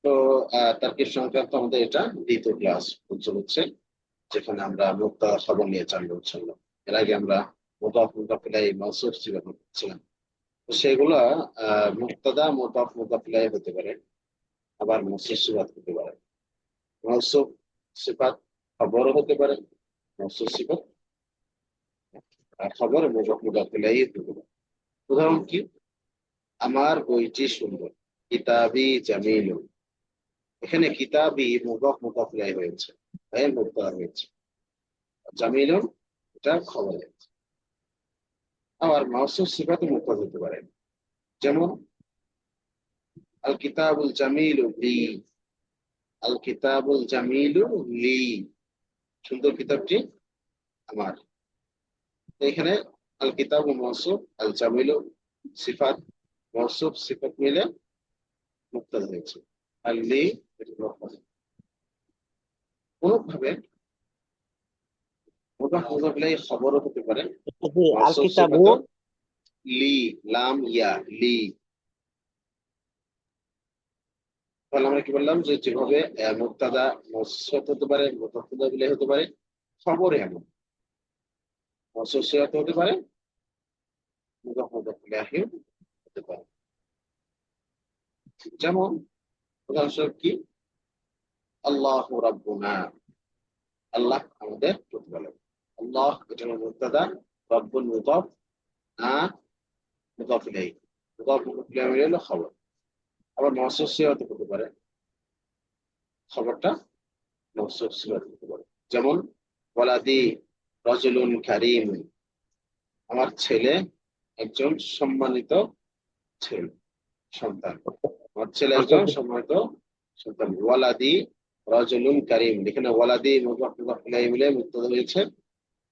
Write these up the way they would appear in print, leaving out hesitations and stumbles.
তো তার্কিক সংক্রান্ত আমাদের এটা দ্বিতীয় ক্লাস চলছে, যেখানে আমরা মুক্তাদা খবর নিয়ে জানবো ইনশাআল্লাহ। এর আগে আমরা মুদাফ মুদাফ ইলাইহি মাউসুফ সিফাত করছিলাম। তো সেগুলা মুক্তাদা মুদাফ মুদাফ ইলাইহি হতে পারে, আবার মাউসুফ সিফাত হতে পারে। মাউসুফ সিফাত খবরও হতে পারে, মাউসুফ সিফাত খবর মুদাফ মুদাফ ইলাইহি হতে পারে। উদাহরণ কি? আমার বইটি সুন্দর, কিতাবি জামিলুন। এখানে কিতাবি মুদাফ মুদাফ ইলাইহি হয়েছে, তাই মুক্তাদা হয়েছে। জামিলুন এটা খবর হয়েছে। আবার মাউসুফ সিফাতে মুক্তাদা হতে পারে, যেমন আল কিতাবুল জামিলু লি, আল কিতাবুল জামিলু লি, সুন্দর কিতাবটি আমার। এখানে আল কিতাব মওসুফ, আল জামিলু সিফাত, মওসুফ সিফাত মিলে মুক্তাদা হয়েছে। আর লি কোনভাবে মুদাফ মুদাফ ইলাইহি খবরও হতে পারে, জি, আল মওসুফ কিতাবু। সিফাত লি, লাম ইয়া লি। তাহলে আমরা কি বললাম যে যেভাবে মুক্তাদা মওসুফ হতে পারে, মুদাফ মুদাফ ইলাইহি হতে পারে, খবরে এমন মওসুফ সিফাত হতে পারে, মুদাফ মুদাফ ইলাইহি হতে পারে। যেমন উদাহরণস্বরূপ কি? আল্লাহু রাব্বুনা, আল্লাহ আমাদের প্রতিপালক। আল্লাহ এটা হলো মুবতাদা, রাব্বুল মুদাফ, না মুদাফ ইলাইহি, মুদাফ মুদাফ ইলাইহি হলো খবর। আবার মওসুফ সিফাত হতে পারে, খবরটা মওসুফ সিফাত হতে পারে। যেমন ওয়ালাদি রাজুলুন কারীম, আমার ছেলে একজন সম্মানিত ছেলে, সন্তান। আমার ছেলে একজন সম্মানিত সন্তান। ওয়ালাদি রাজুলুন কারীম, এখানে ওয়ালাদি মুদাফ মুদাফ ইলাইহি মিলে মুবতাদা হয়েছে।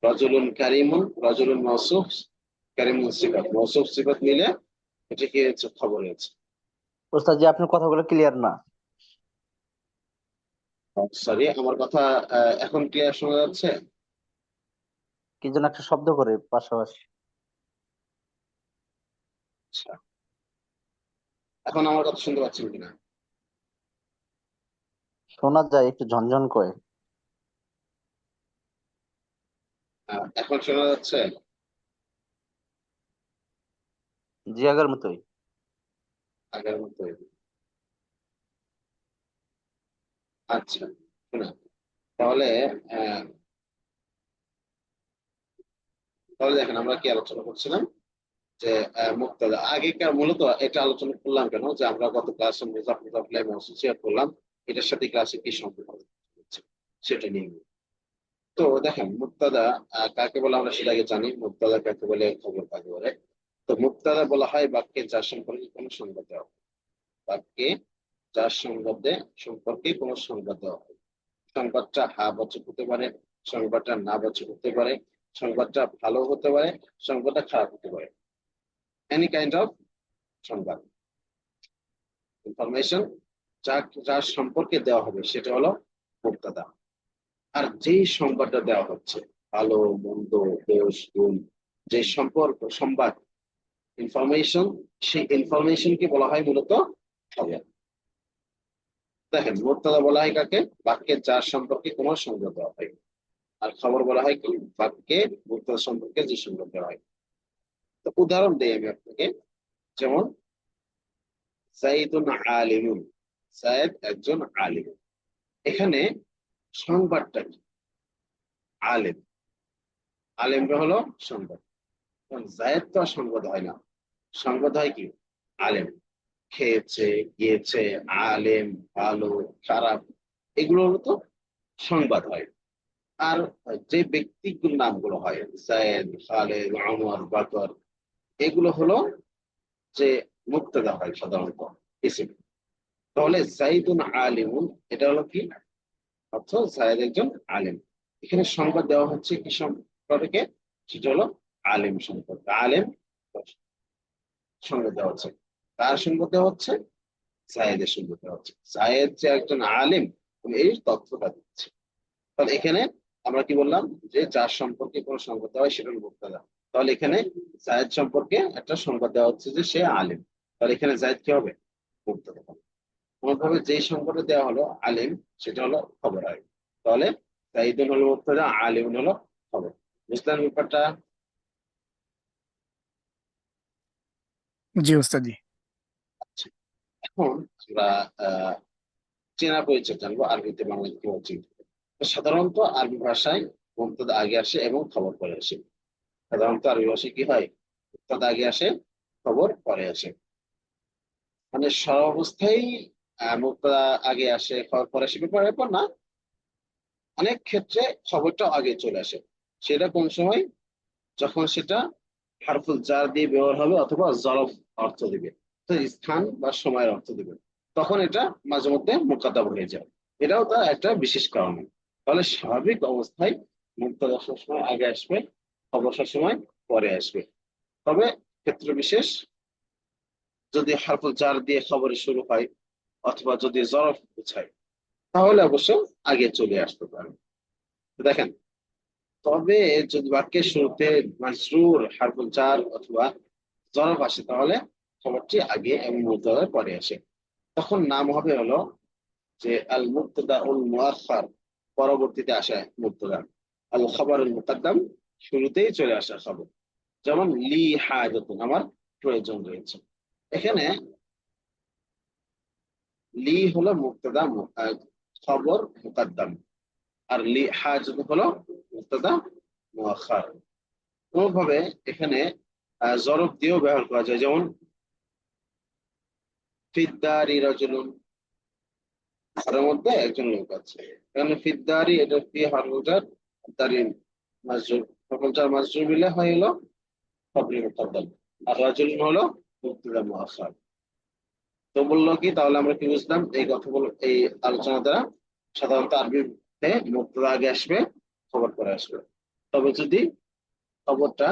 রাজুলুন কারীমুন, রাজুলুন মাওসুফ, কারীমুন সিফাত, মাওসুফ সিফাত মিলে এটা কি হচ্ছে? খবর হয়েছে। ওস্তাদ জি, আপনার কথাগুলো ক্লিয়ার না। সরি, আমার কথা এখন ক্লিয়ার শোনা যাচ্ছে? কি যেন একটা শব্দ করে পাশাপাশি। আচ্ছা, এখন আমার কথা শুনতে পাচ্ছেন কিনা? শোনা যায় একটু ঝনঝন করে। এখন শোনা যাচ্ছে? জি, আগের মতোই। আগের মতো? আচ্ছা, শোনা। তাহলে আহ, তাহলে দেখেন আমরা কি আলোচনা করছিলাম, যে মুক্তাদা আগেকার মূলত এটা আলোচনা করলাম কেন, যে আমরা গত ক্লাসে মুজাফ মুজাফ ইলাইহি মাওসুফিয়াত করলাম, এটার সাথে ক্লাসে কি সম্পর্ক হচ্ছে সেটা নিয়ে। তো দেখেন মুক্তাদা কাকে বলে আমরা সেটা আগে জানি। মুক্তাদা কাকে বলে, খবর কাকে বলে। তো মুক্তাদা বলা হয় বাক্যে যার সম্পর্কে কোনো সংবাদ দেওয়া হয়। বাক্যে যার সম্পর্কে কোনো সংবাদ দেওয়া হয়। সংবাদটা হা বাচক হতে পারে, সংবাদটা না বাচক হতে পারে, সংবাদটা ভালো হতে পারে, সংবাদটা খারাপ হতে পারে। এনি কাইন্ড অফ সংবাদ, ইনফরমেশন যার সম্পর্কে দেওয়া হবে সেটা হলো মুক্তাদা। আর যেই সংবাদটা দেওয়া হচ্ছে, ভালো মন্দ দোষ গুণ, যে সম্পর্ক সংবাদ ইনফরমেশন, সেই ইনফরমেশনকে বলা হয় মূলত খবর। দেখেন মুক্তাদা বলা হয় কাকে? বাক্যে যার সম্পর্কে কোনো সংবাদ দেওয়া হয়। আর খবর বলা হয় কি? বাক্যে মুক্তাদা সম্পর্কে যে সংবাদ দেওয়া হয়। তো উদাহরণ দিই আমি আপনাকে, যেমন সাইদুন আলিমুন, সাইদ একজন আলিম। এখানে সংবাদটা কি? আলেম, আলেমটা হলো সংবাদ। জায়েদ তো আর সংবাদ হয় না, সংবাদ হয় কি? আলেম। খেয়েছে, গিয়েছে, আলেম, ভালো, খারাপ, এগুলো হলো তো সংবাদ হয়। আর যে ব্যক্তিগুলোর নামগুলো হয়, জায়েদ, খালেদ, ওমর, বকর, এগুলো হলো যে মুক্তাদা হয় সাধারণত ইসিম। তাহলে জাইদুন আলিমুন এটা হলো কি অর্থ? জায়েদ একজন আলেম। এখানে সংবাদ দেওয়া হচ্ছে কি সম্পর্কে? সেটা হলো আলেম সম্পর্কে। আলেম সংবাদ দেওয়া হচ্ছে, কার সংবাদ দেওয়া হচ্ছে? জায়েদের সংবাদ দেওয়া হচ্ছে। জায়েদ যে একজন আলেম, এই তথ্যটা দিচ্ছে। তাহলে এখানে আমরা কি বললাম, যে যার সম্পর্কে কোনো সংবাদ দেওয়া হয় সেটা হলো মুক্তাদা। তাহলে এখানে জায়েদ সম্পর্কে একটা সংবাদ দেওয়া হচ্ছে যে সে আলেম, তাহলে এখানে জায়েদ কি হবে? মুক্তাদা হবে। অনুভাবে যেই সংকটে দেওয়া হলো আলিম, সেটা হলো খবর আগে। তাহলে সাইদুন হলো মুবতাদা, আলিমুন হলো খবর। বুঝলেন ব্যাপারটা? জি ওস্তাদ জি। আচ্ছা, এখন আমরা আহ চেনা পরিচয় জানবো আরবিতে বাংলাতে কিভাবে চিনতে হবে। তো সাধারণত আরবি ভাষায় মুবতাদা আগে আসে এবং খবর পরে আসে। সাধারণত আরবি ভাষায় কি হয়, মুবতাদা আগে আসে, খবর পরে আসে। মানে সর্বাবস্থায় মুবতাদা আগে আসে, খবর পরে আসে, ব্যাপার না। অনেক ক্ষেত্রে খবরটা আগে চলে আসে। সেটা কোন সময়? যখন সেটা হারফুল জার দিয়ে ব্যবহার হবে অথবা জরফ অর্থ দিবে, তো স্থান বা সময়ের অর্থ দিবে, তখন এটা মাঝে মধ্যে মুকাদ্দাম হয়ে যায়। এটাও তার একটা বিশেষ কারণ। তাহলে স্বাভাবিক অবস্থায় মুবতাদা সবসময় আগে আসবে, খবর সবসময় পরে আসবে। তবে ক্ষেত্র বিশেষ, যদি হারফুল জার দিয়ে খবরে শুরু হয় অথবা যদি জরফ বোঝায়, তাহলে অবশ্য আগে চলে আসতে পারে। তো দেখেন, তবে যদি বাক্যের শুরুতে মাজরুর হারফুল জার অথবা জরফ আসে, তাহলে খবরটি আগে এবং মুবতাদার পরে আসে। তখন নাম হবে হলো যে আল মুবতাদা উল মুআখার, পরবর্তীতে আসা মুবতাদা। আল খাবারুল মুকাদ্দাম, শুরুতেই চলে আসা খবর। যেমন লি হাজাতুন, আমার প্রয়োজন রয়েছে। এখানে লি হলো মুবতাদা, খবর মুকাদ্দাম। আর লি হাজাতুন হলো মুবতাদা মুআখার। কোনোভাবে এখানে জরফ দিয়েও ব্যবহার করা যায়। যেমন ফিদ্দারি রাজুলুন, ঘরের মধ্যে একজন লোক আছে। এখানে ফিদ্দারি, এটা ফি হারফুজার, দারি মাজরুর, হারফুজার মাজরুর মিলে হয় হলো খবরে মুকাদ্দাম। আর রাজুলুন হলো মুবতাদা মুআখার। তো বললো কি, তাহলে আমরা কি বুঝলাম এই কথাগুলো, এই আলোচনা দ্বারা? সাধারণত আরবিতে মুবতাদা আগে আসবে, খবর পরে আসবে। তবে যদি খবরটা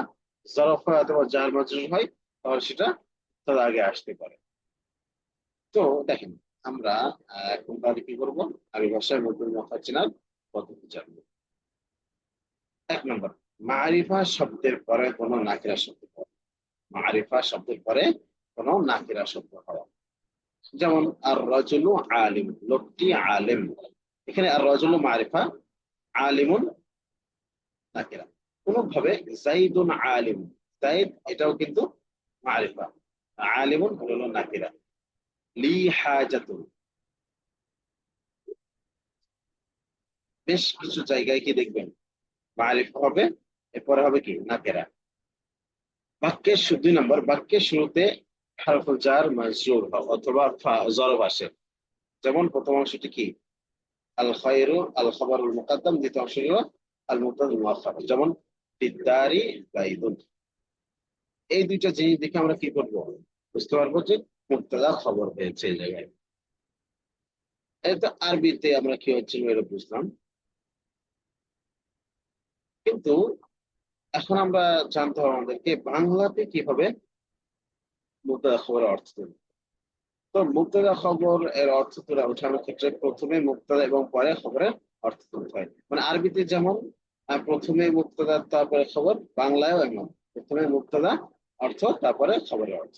জরফ হয় অথবা জার মাজরুর হয়, তাহলে সেটা তার আগে আসতে পারে। তো দেখেন, আমরা এখন তাহলে কি করবো, আরবি ভাষায় নতুন কথা চেনার পদ্ধতি জানবো। 1 নম্বর, মারিফা শব্দের পরে কোনো নাকিরা শব্দ হওয়া। মারিফা শব্দের পরে কোনো নাকিরা শব্দ হওয়া। যেমন আর রাজুলু আলিম, লোকটি আলেম। এখানে আর রাজুলু মারিফা, আলিমুন নাকিরা। কোনোভাবে জাইদুন আলিম, জাইদ এটাও কিন্তু মারিফা, আলিমুন হলো নাকিরা। লি হাজাতুন, বেশ কিছু জায়গায় কি দেখবেন মারিফা হবে, এরপরে হবে কি নাকেরা। 2 নম্বর, বাক্যের শুরুতে হারফুল জার মাজরুর অথবা জরব আসে। যেমন প্রথম অংশটি কি আল খায়রু আল খাবারুল মুকাদ্দাম, দ্বিতীয় অংশ হলো আল মুবতাদাল মুআখার। যেমন ফিদ্দারি যাইদুন। এই দুইটা জিনিস দেখে আমরা কি করবো, বুঝতে পারবো যে মুবতাদা খবর পেয়েছে এই জায়গায়। এটা আরবিতে আমরা কি হচ্ছিল এটা বুঝলাম। কিন্তু এখন আমরা জানতে হবে আমাদেরকে বাংলাতে কিভাবে মুবতাদা খবরের অর্থ দেব। তো মুবতাদা খবর এর অর্থ তুলে ওঠানোর ক্ষেত্রে প্রথমে মুবতাদা এবং পরে খবরের অর্থ তুলতে হয়। মানে আরবিতে যেমন প্রথমে মুবতাদা তারপরে খবর, বাংলায়ও এমন প্রথমে মুবতাদা অর্থ তারপরে খবরের অর্থ।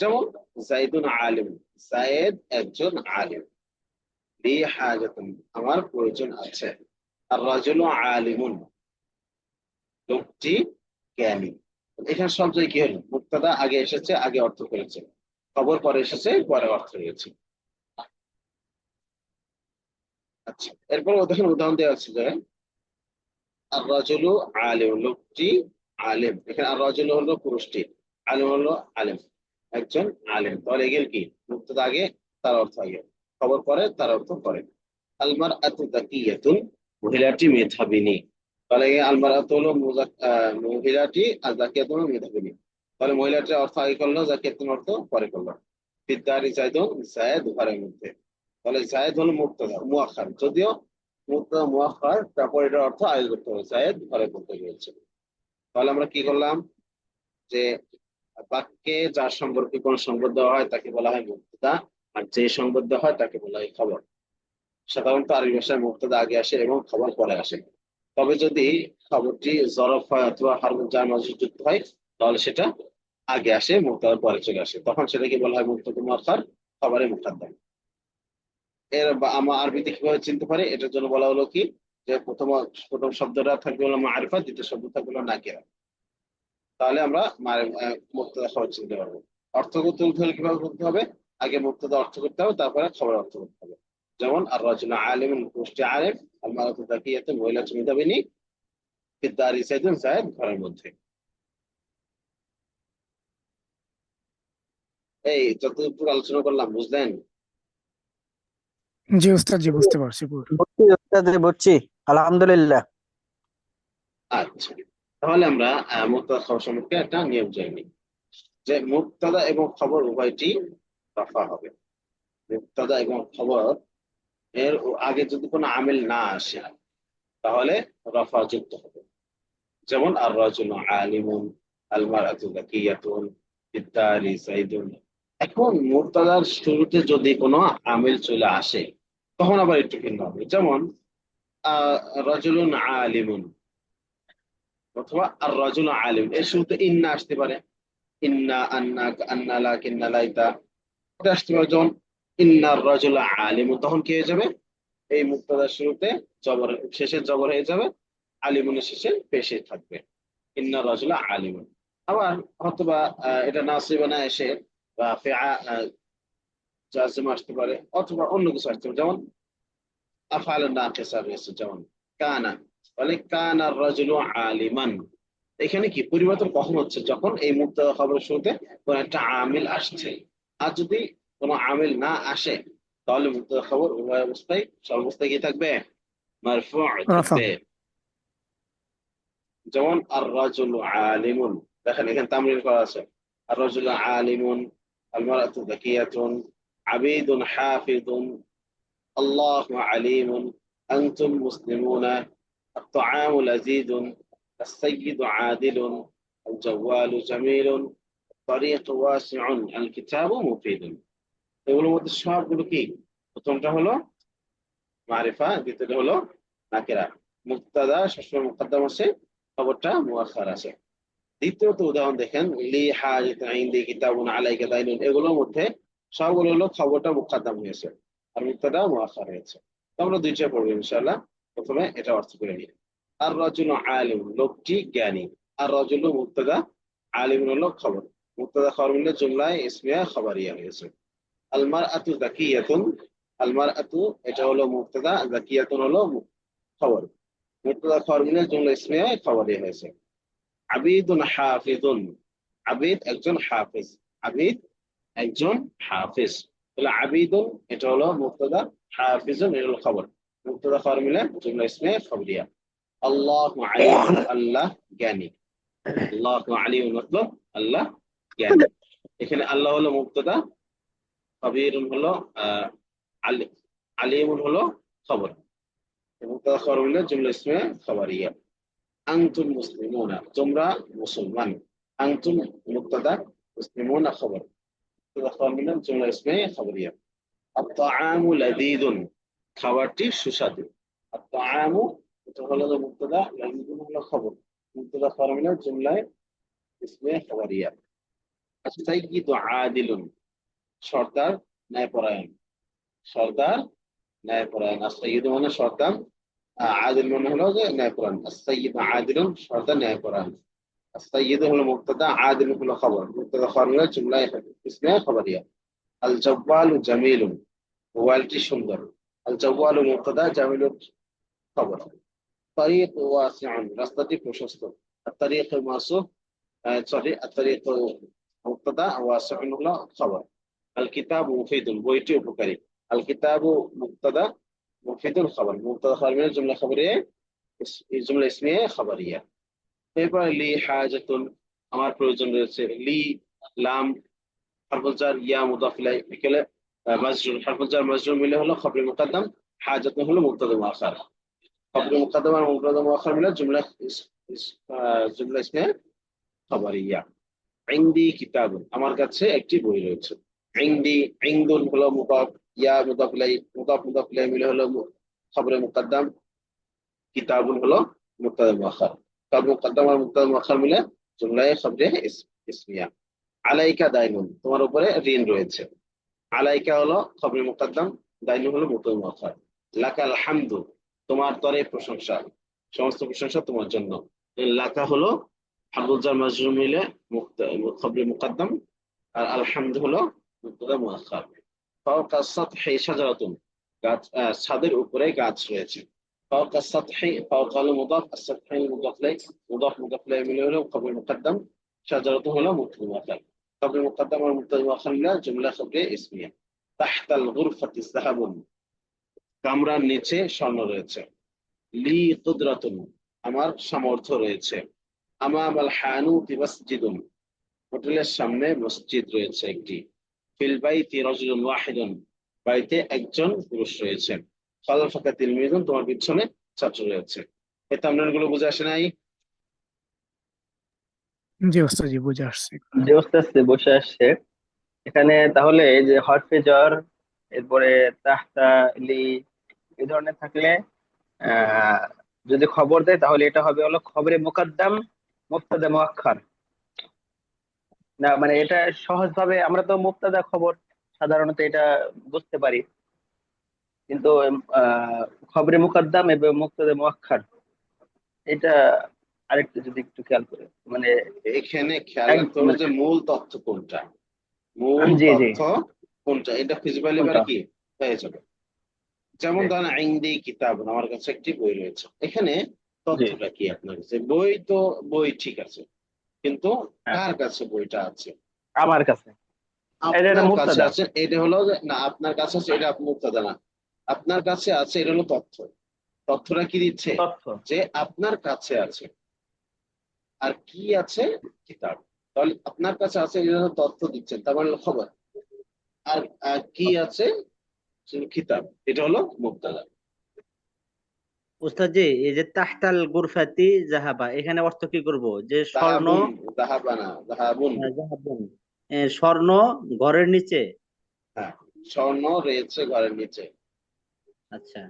যেমন জাইদুন আলিম, জায়েদ একজন আলিম। লি হাজাতুন, আমার প্রয়োজন আছে। আর রাজুলু আলিমুন, লোকটি জ্ঞানী। এখানে সব জায়গায় কি হলো, মুবতাদা আগে এসেছে, আগে অর্থ করেছে, খবর পরে এসেছে, পরে অর্থ হয়েছে। আচ্ছা, এরপর দেখেন উদাহরণ দেওয়া আছে যে আর রাজুলু আলিম, লোকটি আলেম। এখানে আর রাজুলু হলো পুরুষটি, আলিম হলো আলেম, একজন আলেম। তাহলে এগুলো কি, মুবতাদা আগে, তার অর্থ আগে, খবর পরে, তার অর্থ পরে। আলমার আতু যাকিয়াতুন, মহিলাটি মেধাবিনী। তাহলে আলমার আতু হলো মহিলাটি, আর জাকিয়াতুন হলো মেধাবিনী। তাহলে মহিলাটির অর্থ আগে করলো, জাকিয়াতুন অর্থ পরে করলো। বিদ্যারি জায়দুন, জায়েদ ঘরের মধ্যে। তাহলে জায়েদ হলো মুবতাদা মুআখার, যদিও মুবতাদা মুআখার, তারপর এটার অর্থ আগে করতে হবে, জায়েদ ঘরে করতে গিয়েছে। তাহলে আমরা কি করলাম, যে বাক্যে যার সম্পর্কে কোন সংবাদ দেওয়া হয় তাকে বলা হয় মুবতাদা, আর যে সংবাদ দেওয়া হয় তাকে বলা হয় খবর। সাধারণত আরবি ভাষায় মুবতাদা আগে আসে এবং খবর পরে আসে। তবে যদি খবরটি জরফ হয় অথবা হারফ জার মাজরুর যুক্ত হয়, তাহলে সেটা আগে আসে, মুবতাদার পরে চলে আসে। তখন সেটাকে বলা হয় মুবতাদা মুআখার, খবরে মুকাদ্দাম। আমরা আরবিতে কিভাবে চিনতে পারি, এটার জন্য বলা হলো কি, যে প্রথম প্রথম শব্দটা থাকবে হলো মারিফা, দ্বিতীয় শব্দ থাকবে হলো নাকিরা। তাহলে আমরা মুক্তাদা খবর চিনতে পারবো। অর্থ করতে হলে কিভাবে করতে হবে, আগে মুক্তাদা অর্থ করতে হবে, তারপরে খবর অর্থ করতে হবে। যেমন আর রাজুল আলিম, পুরুষটি আলেম, আল মারাতু যাকিয়াতুন, মহিলা মেধাবিনী, ফিদ-দারি সাইদুন, জায়েদ ঘরের মধ্যে। এই যতটুকু আলোচনা করলাম বুঝলেন? জি ওস্তাদ, জি বুঝতে পারছি পুরো। বুঝছি ওস্তাদ, বুঝছি। আলহামদুলিল্লাহ। আচ্ছা, তাহলে আমরা মুক্তাদা খবর সম্পর্কে একটা নিয়ম জেনে নিই, যে মুক্তাদা এবং খবর উভয়টি রফা হবে। মুক্তাদা এবং খবর এর আগে যদি কোনো আমিল না আসে তাহলে রফা যুক্ত হবে। যেমন আর রাজুলু আলিমুন, আল মারআতু যাকিয়াতুন, ফিদ-দারি সাইদুন। এখন মুবতাদার শুরুতে যদি কোনো আমিল চলে আসে তখন আবার একটু ভিন্ন হবে। যেমন রাজুলুন আলিমুন অথবা আর রাজুলু আলিম, এর শুরুতে ইন্না আসতে পারে, ইন্না, আন্না, আন্না, লাকিন্না, লাইতা, এটা আসতে পারে। যেমন ইন্নার রাজুলু আলিমুন, তখন কি হয়ে যাবে, এই মুবতাদার শুরুতে জবর, শেষে জবর হয়ে যাবে, আলিমুনের শেষে পেশে থাকবে, ইন্না রাজুলা আলিমুন। আবার হয়তোবা এটা নাসিবানা এসে বা জাজিম আসতে পারে, অথবা অন্য কিছু আসতে পারে। যেমন আফআল নাকিসা রয়েছে, যেমন কানা, বলে কানা রাজুলু আলিমান। এখানে কি পরিবর্তন কখন হচ্ছে, যখন এই মুবতাদা খবরের শুরুতে কোন একটা আমিল আসছে। আর যদি কোনো আমিল না আসে তাহলে মুবতাদা খবর উভয় অবস্থায়, সর্বাবস্থায় কি থাকবে, মারফু রাফা। থাকবে। যেমন আর রাজুলু আলিমুন, দেখেন এখানে তামরিন করা আছে, আর রাজুলু আলিমুন, আল মারআতু যাকিয়াতুন, আবিদুন হাফিজুন, আল্লাহু আলিমুন, আনতুম মুসলিমুনা, الطعام لذيذ، السيد عادل، الجوال جميل، الطريق واسع، الكتاب مفيد। এগুলোর মধ্যে সবগুলো কি, প্রথমটা হলো মারিফা, দ্বিতীয়টা হলো নাকিরা। মুবতাদা সবসময় মুকদ্দাম আছে, খবরটা মুআখার আছে। দ্বিতীয়ত উদাহরণ দেখেন, লি হাজাতুন ইনদি কিতাবুন আলাইকা দাইনুন, এগুলোর মধ্যে সবগুলো হলো খবরটা মুকদ্দাম হয়েছে আর মুবতাদা মুআখার হয়েছে। তো আমরা দুইটা পড়বো ইনশাআল্লাহ। প্রথমে এটা অর্থ করে নিই। আর রাজুলু আলিম, লোকটি জ্ঞানী। আর রাজুলু মুবতাদা, আলিম হলো খবর। মুবতাদা খবর মিলে জুমলায় ইসমিয়া খবরিয়া হয়েছে। আল মারআতু যাকিয়াতুন, আল মারআতু এটা হলো মুবতাদা, যাকিয়াতুন হলো খবর। মুবতাদা খবর মিলে জুমলা ইসমিয়া খবরিয়া হয়েছে। আবিদুন হাফিজুন, আবিদ একজন হাফিজ, আবিদ একজন হাফিজ। তাহলে আবিদুন এটা হলো মুবতাদা, হাফিজুন এটা হলো খবর। মুবতাদা খবর মিলে জুমলা ইসমিয়া খবরিয়া। আল্লাহু আলিমুন, আল্লাহ জ্ঞানী। আল্লাহু আলিমুন মতলব আল্লাহ জ্ঞানী। এখানে আল্লাহ হলো মুবতাদা, খবীরুন হলো আলিমুন হলো খবর। মুবতাদা খবর মিলে জুমলা ইসমিয়া খবরিয়া। আনতুম মুসলিমুনা, তোমরা মুসলমান। আনতুম মুবতাদা, মুসলিমুনা খবর। মুবতাদা খবর মিলে জুমলা ইসমিয়া খবরিয়া। আত-তাআমু লাযীযুন, খাবারটি সুস্বাদু। আত-তাআমু এটা হলো মুবতাদা, লাযীযুন হলো খবর। মুবতাদা খবর মিলে জুমলা ইসমিয়া খবরিয়া। আস-সাইয়্যিদু আদিলুন, সর্দার ন্যায়পরায়ণ। সর্দার ন্যায়পরায়ণ। আস-সাইয়্যিদু মানে সর্দার, আদিল মানে হলো যে ন্যায়পরায়ণ। আস-সাইয়্যিদু আদিলুন, সর্দার ন্যায়পরায়ণ। আস-সাইয়্যিদু হলো মুবতাদা, আদিল হলো খবর। মুবতাদা খবর মিলে জুমলা ইসমিয়া খবরিয়া। আল জাওয়ালু জামিলুন, মোবাইলটি সুন্দর। আল জাওয়ালু মুবতাদা, জামিলুন খবর। তারিক ওয়াসিউন, রাস্তাটি প্রশস্ত। আত-তারিক মাসুফ, সরি আত-তারিক মুবতাদা, ওয়াসিউন হলো খবর। আল কিতাবু মুফিদুন, বইটি উপকারী। আল কিতাবু মুবতাদা, মুফিদুল খবর। মুবতাদা খবর মিলে জুমলা খবরিয়া, জুমলা ইসমিয়া খবরিয়া। এরপর লি হাজাতুন, আমার প্রয়োজন রয়েছে। লি লাম হারফুল জার, ইয়া মুদাফ ইলাই, বিকেলে মাজরুর। হারফুল জার মাজরুর মিলে হলো খবরে মুকদ্দাম, হাজাতুন হলো মুবতাদা মুআখার। খবরে মুকদ্দাম আর মুবতাদা মুআখার মিলে জুমলা জুমলা ইসমিয়া খবরিয়া। ইনদি কিতাবুন, আমার কাছে একটি বই রয়েছে। ইনদি, ইনদুন হলো মুদাফ, ইয়া মুদাফ ইলাই, মুদাফ ইলাই মিলে হলো খবরে মুকদ্দাম, কিতাবুন হলো মুবতাদা মুআখার। খবর মুকদ্দাম আর মুবতাদা মুআখার মিলে জুমলায়ে খবরে ইসমিয়া। আলাইকা দাইনুন, তোমার উপরে ঋণ রয়েছে। আলাইকা হলো খবরে মুকদ্দাম, দাইনু হলো মুবতাদা মুআক্খার। লাকাল হামদু, তোমার তরে প্রশংসা, সমস্ত প্রশংসা তোমার জন্য। লাকা হলো হামদুল জার মাজরুর মিলে খবরে মুকদ্দম, আর আলহামদু হলো মুবতাদা মুআক্খার। ফাওকা সাতহি শাজারাতুন, গাছ, ছাদের উপরে গাছ রয়েছে। ফাওকা সাতহি, ফাওকা হলো মুদাফ, as-সাতহি মুদাফ ইলাইহি, মুদাফ ইলাইহি মিলে হলো খবরে মুকদ্দম, শাজারাতু হলো মুবতাদা মুআক্খার। খবরে মুকদ্দম আর মুবতাদা মুআক্খার মিলে জুমলা খবরে ইসমিয়া। তাহতাল গুরফাতি যাহাবুন, কামরার নিচে স্বর্ণ রয়েছে। লি কুদরাতুন, আমার সামর্থ্য রয়েছে। আমামাল হানুতি মসজিদুন, হোটেলের সামনে মসজিদ রয়েছে একটি। ফিল বাইতি রাজুলুন ওয়াহিদুন, বাড়িতে একজন পুরুষ রয়েছেন। খালফাকা তিলমিযুন, তোমার পিছনে ছাত্র রয়েছে। এই তামরিনগুলো বুঝে আসে নাই? জি ওস্তাদ, জি বুঝে আসছে। যে ওস্তাদ বসে আসছে এখানে, তাহলে এই যে হরফে জ্বর, এরপরে তাহতা, লি, এই ধরনের থাকলে আহ যদি খবর দেয় তাহলে এটা হবে হলো খবরে মুকদ্দম মুবতাদা মুআক্খার। না মানে এটা সহজ ভাবে আমরা তো মুবতাদা খবর সাধারণত এটা বুঝতে পারি, কিন্তু খবরে মুকদ্দম এবং মুবতাদা মুআক্খার এটা আরেকটু যদি একটু খেয়াল করে মানে এখানে খেয়াল রাখতে হবে মানে যে মূল তথ্য কোনটা, মূল জি জি তথ্য কোনটা, এটা খুঁজে পেলে কোনটা কি হয়ে যাবে। যেমন জি ধরেন ইনদি কিতাব, আমার কাছে একটি বই রয়েছে, এখানে জি তথ্যটা কি আপনার কাছে? বই তো বই ঠিক আছে, কিন্তু হ্যাঁ, কার কাছে বইটা আছে? আমার কাছে এটা একটা আপনার কাছে মুবতাদা। আছে, এটা হলো না আপনার কাছে আছে, এটা আপনার মুক্তাদা না। আপনার কাছে আছে, এটা হলো তথ্য। তথ্যটা কি দিচ্ছে? তথ্য যে আপনার কাছে আছে। আর কি আছে? কিতাব। তাহলে আপনার কাছে আছে, এটা হলো তথ্য দিচ্ছেন, তার মানে হলো খবর। আর কি আছে? সেটা কিতাব, এটা হলো মুক্তাদা। উস্তাদ জি, এই যে তাহতাল গুরফাতি জাহাবা, এখানে অর্থ কি করব? যে স্বর্ণ, দাহাবুন, দাহাবানা, দাহাবুন। জাহাবুন, স্বর্ণ ঘরের নিচে। হ্যাঁ, স্বর্ণ রয়েছে ঘরের নিচে। আচ্ছা,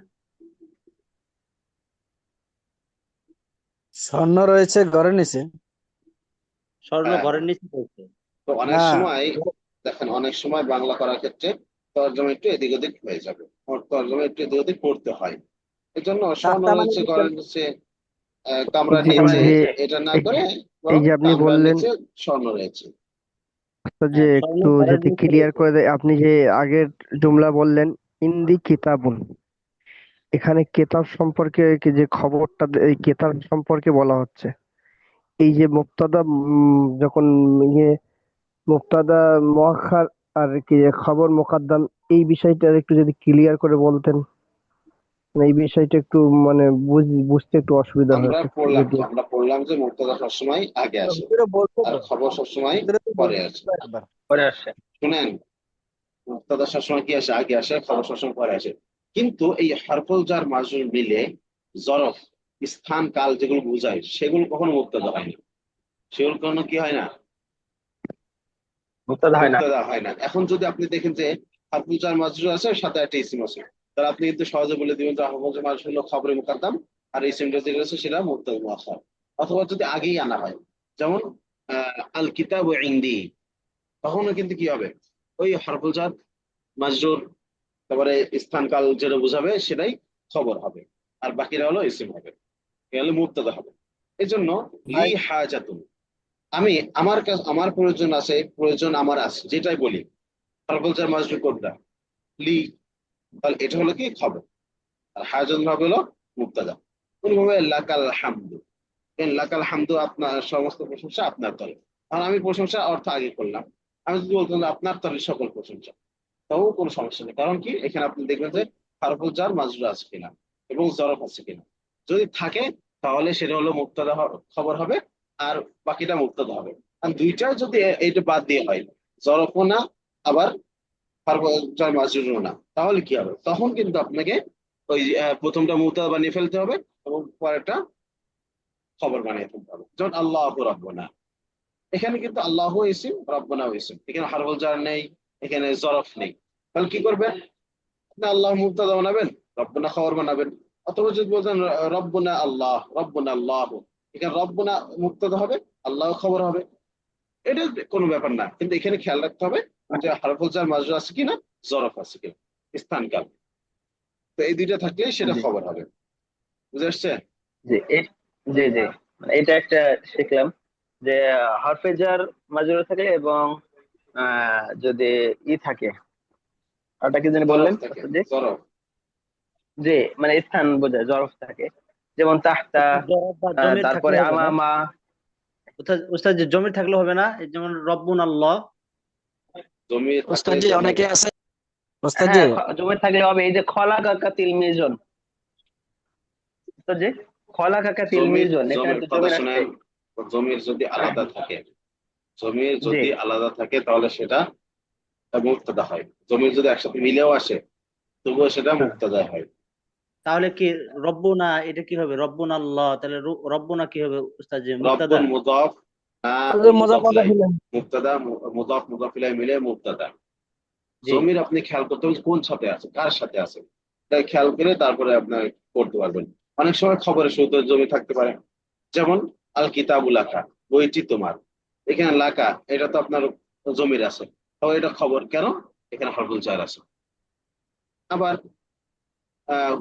স্বর্ণ রয়েছে ঘরের নিচে। স্বর্ণ হ্যাঁ, ঘরের নিচে রয়েছে। তো অনেক না, সময় দেখেন, অনেক সময় বাংলা করার ক্ষেত্রে তর্জমা একটু এদিক ওদিক হয়ে যাবে, তর্জমা একটু এদিক ওদিক করতে হয়। এই জন্য স্বর্ণ তাহতা মানে রয়েছে কি ঘরের নিচে, কামরার ওই নিচে, যে এটা না এই করে এই বরং যে আপনি কামরার বললেন, নিচে স্বর্ণ রয়েছে। তো যে স্বর্ণ একটু ঘরের যদি নিচে ক্লিয়ার রয়েছে। করে দেয়, আপনি যে আগের জুমলা বললেন ইন্দি কিতাবুন, এখানে কেতাব সম্পর্কে যে খবরটা এই কেতাব সম্পর্কে বলা হচ্ছে। এই যে মুক্তাদা, যখন ইয়ে মুক্তাদা মুআক্খার আর কি যে খবর মুকদ্দম, এই বিষয়টা একটু যদি ক্লিয়ার করে বলতেন, মানে এই বিষয়টা একটু মানে বুঝতে একটু অসুবিধা আমরা হয়েছে পড়লাম যদি। তো, আমরা পড়লাম যে মুক্তদা সবসময় আগে আসে হুজুরে বলছে আর তো, খবর সবসময় হুজুরে তো পরে বলছে আসে। একবার। পরে আসছে। শুনেন, মুক্তদা সবসময় কি আসে? আগে আসে, খবর সবসময় পরে আসে। কিন্তু এই হরফুল জার মাজরুর মিলে জরফ, স্থান কাল যেগুলো বোঝায়, সেগুলো কখনো মুক্তদা হয় না। সেগুলো কখনো কি হয় না? মুবতাদা হয় না। মুক্তদা হয় না। এখন যদি আপনি দেখেন যে হরফুল জার মাজরুর আছে, সাথে একটা ইসিম আছে, তাহলে আপনি কিন্তু সহজে বলে দিবেন যে হরফুল জার মাজরুর হলো খবরে মুকদ্দম, আর ইসিমটা যেটা আছে সেটা মুবতাদা মুআক্খার। অথবা যদি আগেই আনা হয়, যেমন আল কিতাবু ইনদি, তখনও কিন্তু কি হবে? ওই হরফুল জার মাজরুর, তারপরে স্থান কাল যেটা বোঝাবে সেটাই খবর হবে, আর বাকিরা হলো ইসিম হবে, এ হলো মুবতাদা হবে। এই জন্য লি ভাই, হাজাতুন, আমি আমার কাছে আমার প্রয়োজন আছে, প্রয়োজন আমার আছে, যেটাই বলি হরফুল জার মাজরুর কোনটা? লি, তাহলে এটা হলো কি খবর, আর হাজাতুন হবে হলো মুবতাদা। অনুভাবে লাকাল হামদু, লাকাল হামদু, আপনার সমস্ত প্রশংসা আপনার তরে। কারণ আমি প্রশংসা অর্থ আগে করলাম, আমি যদি বলতাম যে আপনার তরে সকল প্রশংসা, তাও কোনো সমস্যা নেই। কারণ কি, এখানে আপনি দেখবেন যে হারফুল জার মাজরুর আছে কিনা এবং জরফ আছে কিনা। যদি থাকে তাহলে সেটা হলো মুবতাদা খবর হবে, আর বাকিটা মুবতাদা হবে। আর দুইটা যদি এইটা বাদ দিয়ে হয়, জরফও না আবার হারফুল জার মাজরুরও না, তাহলে কি হবে? তখন কিন্তু আপনাকে ওই প্রথমটা মুবতাদা বানিয়ে ফেলতে হবে এবং পরেরটা খবর বানিয়ে ফেলতে হবে। যেমন আল্লাহ রাব্বুনা, এখানে কিন্তু আল্লাহ ইসিম, রব্বনা ইসিম, এখানে হারফুল জার নেই, এখানে জরফ নেই। তাহলে কি করবেন? আপনি আল্লাহ মুবতাদা বানাবেন, রব্বনা খবর বানাবেন। অথবা যদি বলতেন রব্বনা আল্লাহ, রব্বনা আল্লাহ, এখানে রব্বনা মুবতাদা হবে, আল্লাহ খবর হবে। এটা কোনো ব্যাপার না, কিন্তু এখানে খেয়াল রাখতে হবে যে হরফুল জার মাজরুর আছে কিনা, জরফ আছে কিনা, স্থানকাল। এই দুইটা থাকলে সেটা জি খবর হবে। বুঝে আসছে? জি জি জি, মানে এটা একটা শিখলাম যে হরফে জার মাজরুর থাকে এবং যদি থাকে, ওটা কি জানি জরফ বললেন থাকে, জি। জরফ। জি, মানে স্থান বোঝায়, জরফ থাকে, যেমন তাহতা, অর্থাৎ জড় বা জমির থাকলে তারপরে হবে না? আমামা। অর্থাৎ উস্তাদ যে জমির থাকলে হবে না, এই যেমন রব্বুন আল্লাহ। জমি ওস্তাদ থাকলেই জি তো অনেকে হবে। আছে, ওস্তাদ জি হ্যাঁ, জমির থাকলে হবে, এই যে খলা কাকা তিলমিজন, তো যে খলা কাকা জমির তিলমিজন, এখানে জমির তো কথা জমির আসছে। শুনেন, জমির যদি আলাদা থাকে, জমির জি যদি আলাদা থাকে তাহলে সেটা মুক্তাদা হয়। জমির যদি একসাথে মিলেও আসে তবুও সেটা হ্যাঁ। মুক্তাদা হয়। তাহলে কি রব্বুনা, এটা কি হবে? রব্বুন আল্লাহ, তাহলে রব্বুনা কি হবে উস্তাদ জি? মুক্তাদা? রব্বুন মুদাফ ও মজা মুদাফ মজা ইলাইহি, হলেন। মুক্তাদা মুদাফ মুদাফ ইলাইহি মিলে মুক্তাদা। জি। জমির আপনি খেয়াল করতে হবে কোন সাথে আছে, কার সাথে আছে, তাই খেয়াল করে তারপরে আপনার করতে পারবেন। অনেক সময় খবরের শুরুতে জমি থাকতে পারে, যেমন আল কিতাবুল লাকা, বইটি তোমার। এখানে লাকা এটা তো আপনার জমির আছে, তো এটা খবর কেন, এখানে হরফুল জার আছে। আবার জি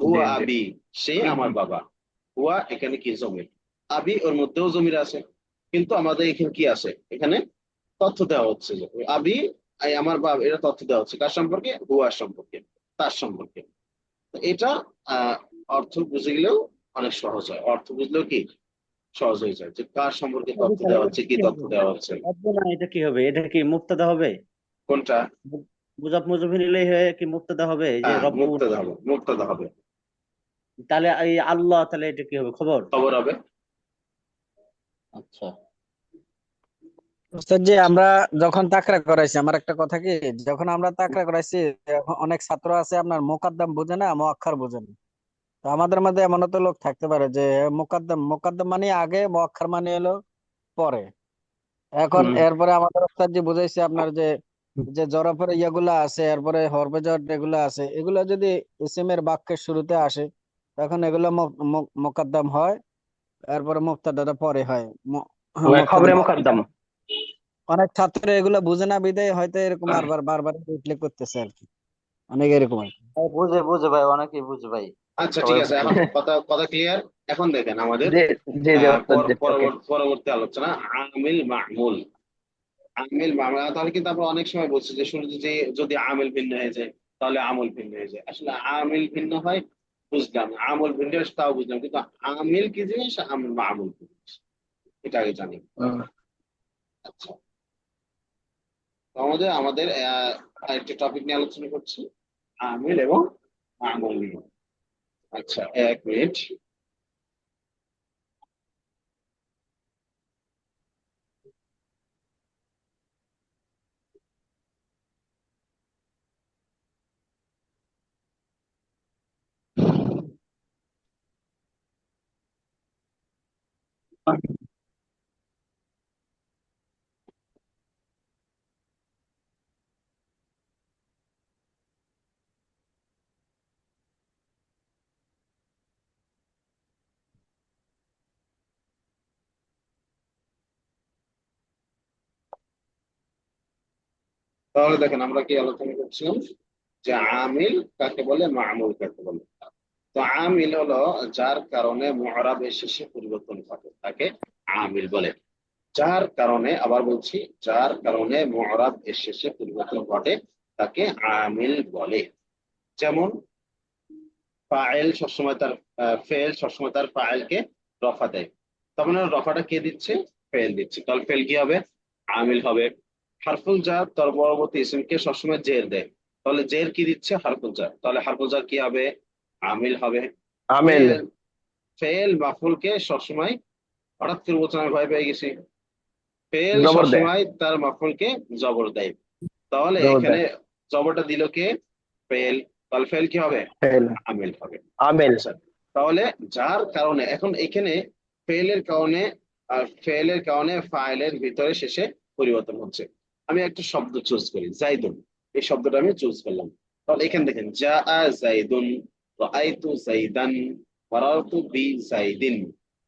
হুয়া জি আবি, সে আমার বাবা। হুয়া এখানে কি জমির, আবি ওর মধ্যেও জমির আছে, কিন্তু আমাদের এখানে কি আছে, এখানে তথ্য দেওয়া হচ্ছে যে আবি আমার বাবা, এটা তথ্য দেওয়া হচ্ছে কার সম্পর্কে, হুয়া সম্পর্কে, তার সম্পর্কে। তো এটা আহ অর্থ বুঝে গেলেও অনেক সহজ হয়, অর্থ বুঝলেও কি সহজ হয়ে যায় যে কার সম্পর্কে তথ্য তাহলে দেওয়া এটা হচ্ছে, কি কি তথ্য হবে? দেওয়া হচ্ছে। রব্বুনা এটা কি হবে? এটা কি মুক্তাদা হবে? কোনটা? মুজাফ মুজাফির ইলাইহি হয়ে কি মুক্তাদা হবে, এই যে হ্যাঁ, রব্বুন? মুক্তাদা হবে, মুক্তাদা হবে, তাহলে এই আল্লাহ, তাহলে এটা কি হবে? খবর? খবর হবে। আচ্ছা। ওস্তাদ জি আমরা যখন তাকরা করাইছি, আমার একটা কথা কি, যখন আমরা তাকরা করাইছি অনেক ছাত্র আছে আপনার মোকাদ্দাম বোঝে না, মুআক্খার বোঝে না। তো আমাদের মধ্যে এমন তো লোক থাকতে পারে যে মোকাদ্দাম মোকাদ্দাম মানে আগে, মুআক্খার মানে হলো পরে। এখন হুম। এরপরে আমাদের ওস্তাদ জি বুঝাইছে আপনার যে যে জরফের ইয়াগুলা আছে, এরপরে হরফে জর এগুলা আছে, এগুলা যদি ইসিমের বাক্যের শুরুতে আসে তখন এগুলো মোকাদ্দাম হয়, এরপরে মুক্তাদাটা পরে হয়। খবরে মুক্তাদাম। মুকদ্দম। অনেক ছাত্র এগুলা বুঝে না বিধায় হয়তো এরকম বারবার বারবার উল্লেখ করতেছে আর কি, অনেক এরকম আর কি। বুঝে বুঝে ভাই, অনেকেই বুঝে ভাই। আচ্ছা ঠিক সবাই আছে, বুঝে এখন না। কথা কথা ক্লিয়ার। এখন দেখেন আমাদের জি জি জি ওস্তাদ জি, ওকে। পরবর্তী আলোচনা, আমিল মা'মুল। আমিল মা'মুল তাহলে কিন্তু আমরা অনেক সময় বলছি যে শুরুতে যে যদি আমিল ভিন্ন হয়ে যায় তাহলে আমল ভিন্ন হয়ে যায়। আসলে আমিল ভিন্ন হয় বুঝলাম, আমল ভিন্ন হয় তাও বুঝলাম, কিন্তু আমিল কি জিনিস, আমিল মা'মুল কি জিনিস এটা আগে জানি। আচ্ছা, তো আমাদের আমাদের আরেকটা টপিক নিয়ে আলোচনা করছি, আমিল এবং মা'মুল নিয়ে। আচ্ছা, এক মিনিট। তাহলে দেখেন আমরা কি আলোচনা করছিলাম, যে আমিল কাকে বলে, মা'মুল কাকে বলে। তো আমিল হলো যার কারণে মুআরাবের শেষে পরিবর্তন ঘটে তাকে আমিল বলে। যার কারণে, আবার বলছি, যার কারণে মুআরাব এর শেষে পরিবর্তন ঘটে তাকে আমিল বলে। যেমন ফাইল সবসময় তার ফেল সবসময় তার ফাইলকে রফা দেয়, তখন আর রফাটা কে দিচ্ছে, ফেল দিচ্ছে, তাহলে ফেল কি হবে, আমিল হবে। হারফুল জার তার পরবর্তী ইসমকে সবসময় জের দেয়, তাহলে জের কি দিচ্ছে, হারফুল জার, তাহলে হারফুল জার কি হবে, আমিল হবে। আমেল। ফেল ফেল মাফুলকে সবসময়, হঠাৎ করে বলছেন আমি ভয় পেয়ে গেছি, ফেল জবর দেয়। সবসময় তার মাফুলকে জবর দেয়, তাহলে জবর এখানে দেয়। জবরটা দিল কে, ফেল, তাহলে ফেল কি হবে, ফেল। আমিল হবে। আমেল। আচ্ছা, তাহলে যার কারণে, এখন এখানে ফেলের কারণে, ফেলের কারণে ফাইলের ভিতরে শেষে পরিবর্তন হচ্ছে। আমি একটা শব্দ চুজ করি, জাইদুন, এই শব্দটা আমি চুজ করলাম। তাহলে এখানে দেখেন, জা জাইদুন, রাআইতু জাইদান, মারারতু বি জাইদিন,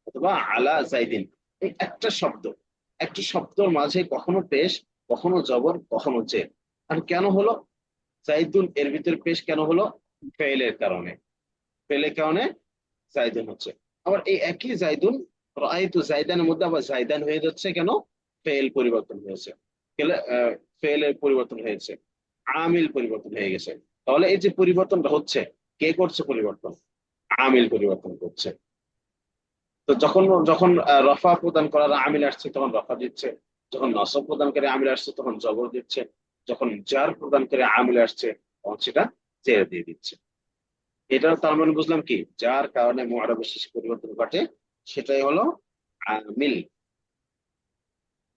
অথবা আলা জাইদিন। এই একটা শব্দ, একটা শব্দের মাঝে কখনো পেশ, কখনো জবর, কখনো জের। আর কেন হলো, জাইদুন এর ভিতরে পেশ কেন হলো, ফেলের কারণে। ফেলের কারণে জাইদুন হচ্ছে। আবার এই একই জাইদুন রাআইতু জাইদানের মধ্যে আবার জাইদান হয়ে যাচ্ছে কেন? ফেল পরিবর্তন হয়েছে, ফেলের পরিবর্তন হয়েছে, আমিল পরিবর্তন হয়ে গেছে। তাহলে এই যে পরিবর্তনটা হচ্ছে, কে করছে পরিবর্তন? আমিল পরিবর্তন করছে। তো যখন যখন রফা প্রদান করার আমিল আসছে তখন রফা দিচ্ছে, যখন নসব প্রদানকারী আমিল আসছে তখন জবর দিচ্ছে, যখন জার প্রদানকারী আমিল আসছে তখন সেটা জের দিয়ে দিচ্ছে। এটা তার মানে বুঝলাম কি, যার কারণে মুআরাবের শেষে পরিবর্তন ঘটে সেটাই হলো আমিল।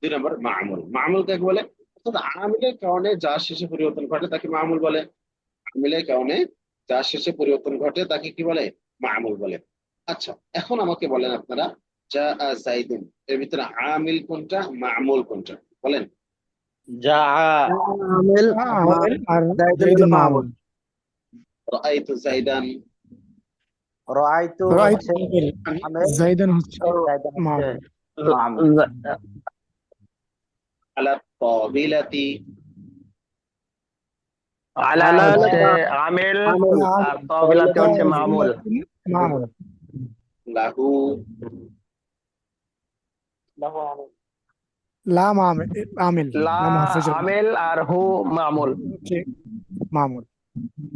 2 নম্বর মামুল। মামুল কাকে বলে? অর্থাৎ আমিলের কারণে যার শেষে পরিবর্তন ঘটে তাকে মামুল বলে। আমিলের কারণে যার শেষে পরিবর্তন ঘটে তাকে কি বলে? মামুল বলে। আচ্ছা, এখন আমাকে বলেন আপনারা, যা জাইদুন এর ভিতরে আমিল কোনটা, মামুল কোনটা বলেন? যা আমিল আমিল আর জাইদুল জাইদুন হলো মামুল। মামুল। রাআইতু জাইদান, রাআইতু রাইট হচ্ছে আমিল, জাইদান হচ্ছে জাইদান হচ্ছে মামুল। মামুল। আলা তাবিলাতি, আলা আলা হচ্ছে হলো আমিল, আমিল, আর তাবিলাতে হচ্ছে মামুল। মামুল। লাহু, লাম আমিল, আমিল লা লাম হারফে জার আমিল আর হু মামুল। হচ্ছে মামুল।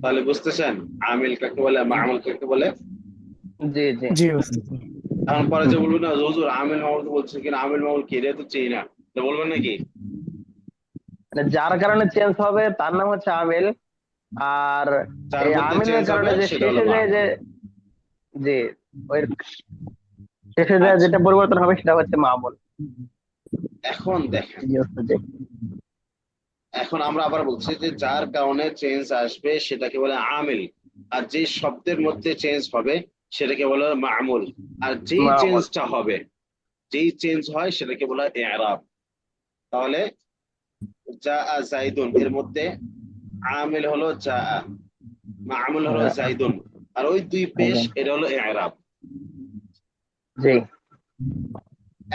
তাহলে বুঝতেছেন আমিল কাকে বলে, মামুল কাকে বলে? জি জি। জি ওস্তাদ। এখন পরে যে বলবেন না হুজুর আমিল মামুল তো বলছে কিনা, আমিল মামুল কি রে তো চিনি না, তো বলবেন নাকি? মানে যার কারণে চেঞ্জ হবে তার নাম হচ্ছে আমিল, আর যার এই মধ্যে আমিলের চেঞ্জ হবে কারণে যে সেটা হলো শেষে যায় মামুল। যে, জি, ওই শেষে যায় আচ্ছা, যেটা পরিবর্তন হবে সেটা হচ্ছে মামুল। এখন দেখেন, জি ওস্তাদ জি। এখন আমরা আবার বলছি যে যার কারণে চেঞ্জ আসবে সেটাকে বলে আমিল, আর যে শব্দের মধ্যে চেঞ্জ হবে সেটাকে বলে মামুল, আর যেই মামুল। চেঞ্জটা হবে, যেই চেঞ্জ হয় সেটাকে বলা হয় ইরাব। তাহলে যা জাইদুন এর মধ্যে আমিল হলো যা, মামুল হলো জাইদুন, আর ওই দুই পেশ এটা হলো ইরাব। জি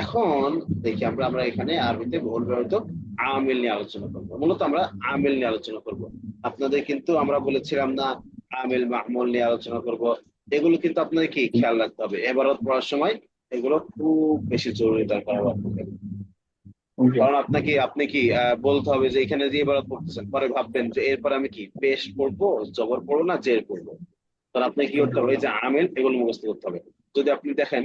এখন দেখি আমরা আমরা এখানে আরবিতে বহুল ব্যবহৃত আমিল নিয়ে আলোচনা করবো। মূলত আমরা আমিল নিয়ে আলোচনা করব। আপনাদের কিন্তু আমরা বলেছিলাম না আমিল মাহমুল নিয়ে আলোচনা করব। এগুলো কিন্তু আপনাদের কি খেয়াল রাখতে হবে এবারত পড়ার সময়, এগুলো খুব বেশি জরুরি দরকার হবে আপনাদের। জি। কারণ আপনাকে আপনি কি বলতে হবে যে এখানে যে এবারত পড়তেছেন, পরে ভাববেন যে এরপর আমি কি পেশ পড়বো, জবর পড়বো না জের পড়বো। তাহলে আপনি কি করতে হবে, এই যে আমিল এগুলো মুখস্থ করতে হবে। যদি আপনি দেখেন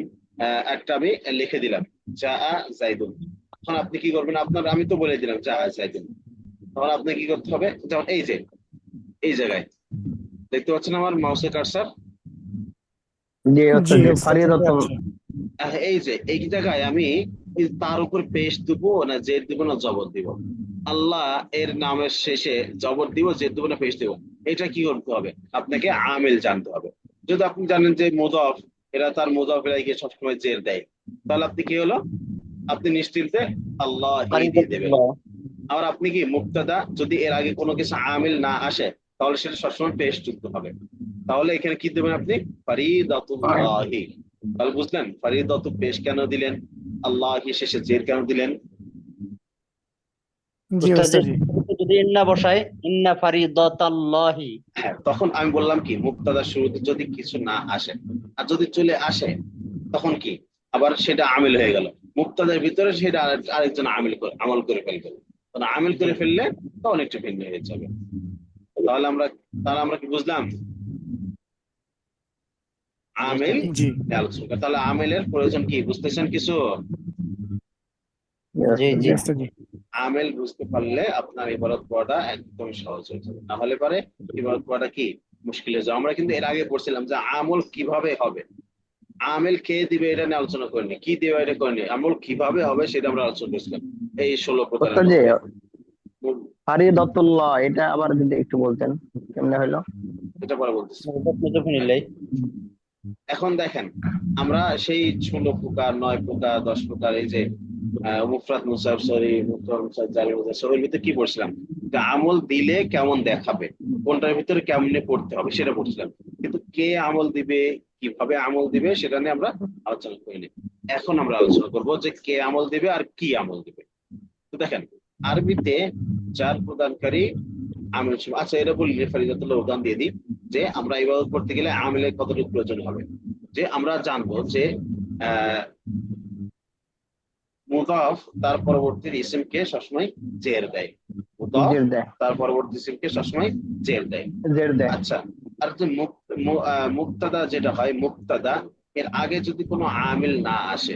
একটা আমি লিখে দিলাম যা জাইদুন, তখন আপনি কি করবেন, আপনার আমি তো বলে দিলাম যা জাইদুন, তখন আপনি কি করতে হবে, যেমন এই যে এই জায়গায় দেখতে পাচ্ছেন আমার মাউসের কার্সার, জি জি ওস্তাদ জি। ওস্তাদ। ফারিদাতুন। এই যে এই জায়গায় আমি তার উপর পেশ দিব না জের দিব না জবর দিব, আল্লাহ এর নামের শেষে জবর দিব জের দিব না পেশ দিব, এটা কি করতে হবে, আপনাকে আমিল জানতে হবে। যদি আপনি জানেন যে মুদাফ, এরা তার মুদাফ এলাইকে সবসময় জের দেয়, তাহলে আপনি কি হলো, আপনি নিশ্চিন্তে আল্লাহ দিয়ে দেবেন। ফারিদাতুল্লাহ। আবার আপনি কি মুক্তাদা, যদি এর আগে কোনো কিছু আমিল না আসে তাহলে সেটা সবসময় পেশ যুক্ত হবে। তাহলে এখানে কি দেবেন আপনি, ফারিদাতুল্লাহি। তাহলে বুঝলেন ফারিদাতু পেশ কেন দিলেন, আল্লাহি শেষে জের কেন দিলেন? জি উস্তাদের ওস্তাদ জি। যদি ইন্না বসায়, ইন্না ফারিদাতাল্লাহি, হ্যাঁ, তখন আমি বললাম কি মুক্তাদার শুরুতে যদি কিছু না আসে, আর যদি চলে আসে তখন কি আবার সেটা আমিল হয়ে গেল, মুক্তাদার ভিতরে সেটা আরেকজন আমল করে ফেলবে, তখন আমিল করে ফেললে তখন একটু ভিন্ন হয়ে যাবে। তাহলে আমরা কি বুঝলাম আমিল জি আলোচনা করি। তাহলে আমিলের প্রয়োজন কি বুঝতেছেন কিছু? জি জি জি। ওস্তাদ জি। আমিল বুঝতে পারলে আপনার ইবাদত পড়াটা একদম সহজ হয়ে যাবে, না হলে পারে ইবাদত পড়াটা কি মুশকিল হয়ে যাবে। আমরা কিন্তু এর আগে পড়ছিলাম যে আমল কিভাবে হবে, আমিল কে দিবে এটা নিয়ে আলোচনা করিনি, কি দিবে এটা করিনি, আমল কিভাবে হবে সেটা আমরা আলোচনা করেছিলাম এই 16 প্রকারের ওস্তাদ জি, মধ্যে। ফারিদাতুল্লাহ এটা আবার যদি একটু বলতেন কেমনে হলো। এটা পরে বলতেছি। মুজাফফিরিল্লাহ। এখন দেখেন আমরা সেই 16 প্রকার 9 প্রকার 10 প্রকার এই যে মুফরাদ মুসাফ সরি মুফরাদ মুসাফ জারি মুসাফ সরির ভিতরে কি পড়ছিলাম, যে আমল দিলে কেমন দেখাবে, কোনটার ভিতরে কেমনে পড়তে হবে সেটা পড়ছিলাম, কিন্তু কে আমল দিবে কিভাবে আমল দিবে সেটা নিয়ে আমরা আলোচনা করিনি। এখন আমরা আলোচনা করব যে কে আমল দিবে আর কি আমল দিবে। তো দেখেন আরবিতে জার প্রদানকারী আমিল আচ্ছা, এটা বলি ফারিদাতুল্লাহ উদাহরণ দিয়ে দিই যে আমরা ইবাদত করতে গেলে আমিলের কতটুকু প্রয়োজন হবে। যে আমরা জানবো যে আহ মুদাফ তার পরবর্তী ইসিমকে সবসময় জের দেয়, মুদাফ জের দেয়, তার পরবর্তী ইসিমকে সবসময় জের দেয়। জের দেয়। আচ্ছা, আর যে মুক্তাদা যেটা হয়, মুক্তাদা এর আগে যদি কোনো আমিল না আসে,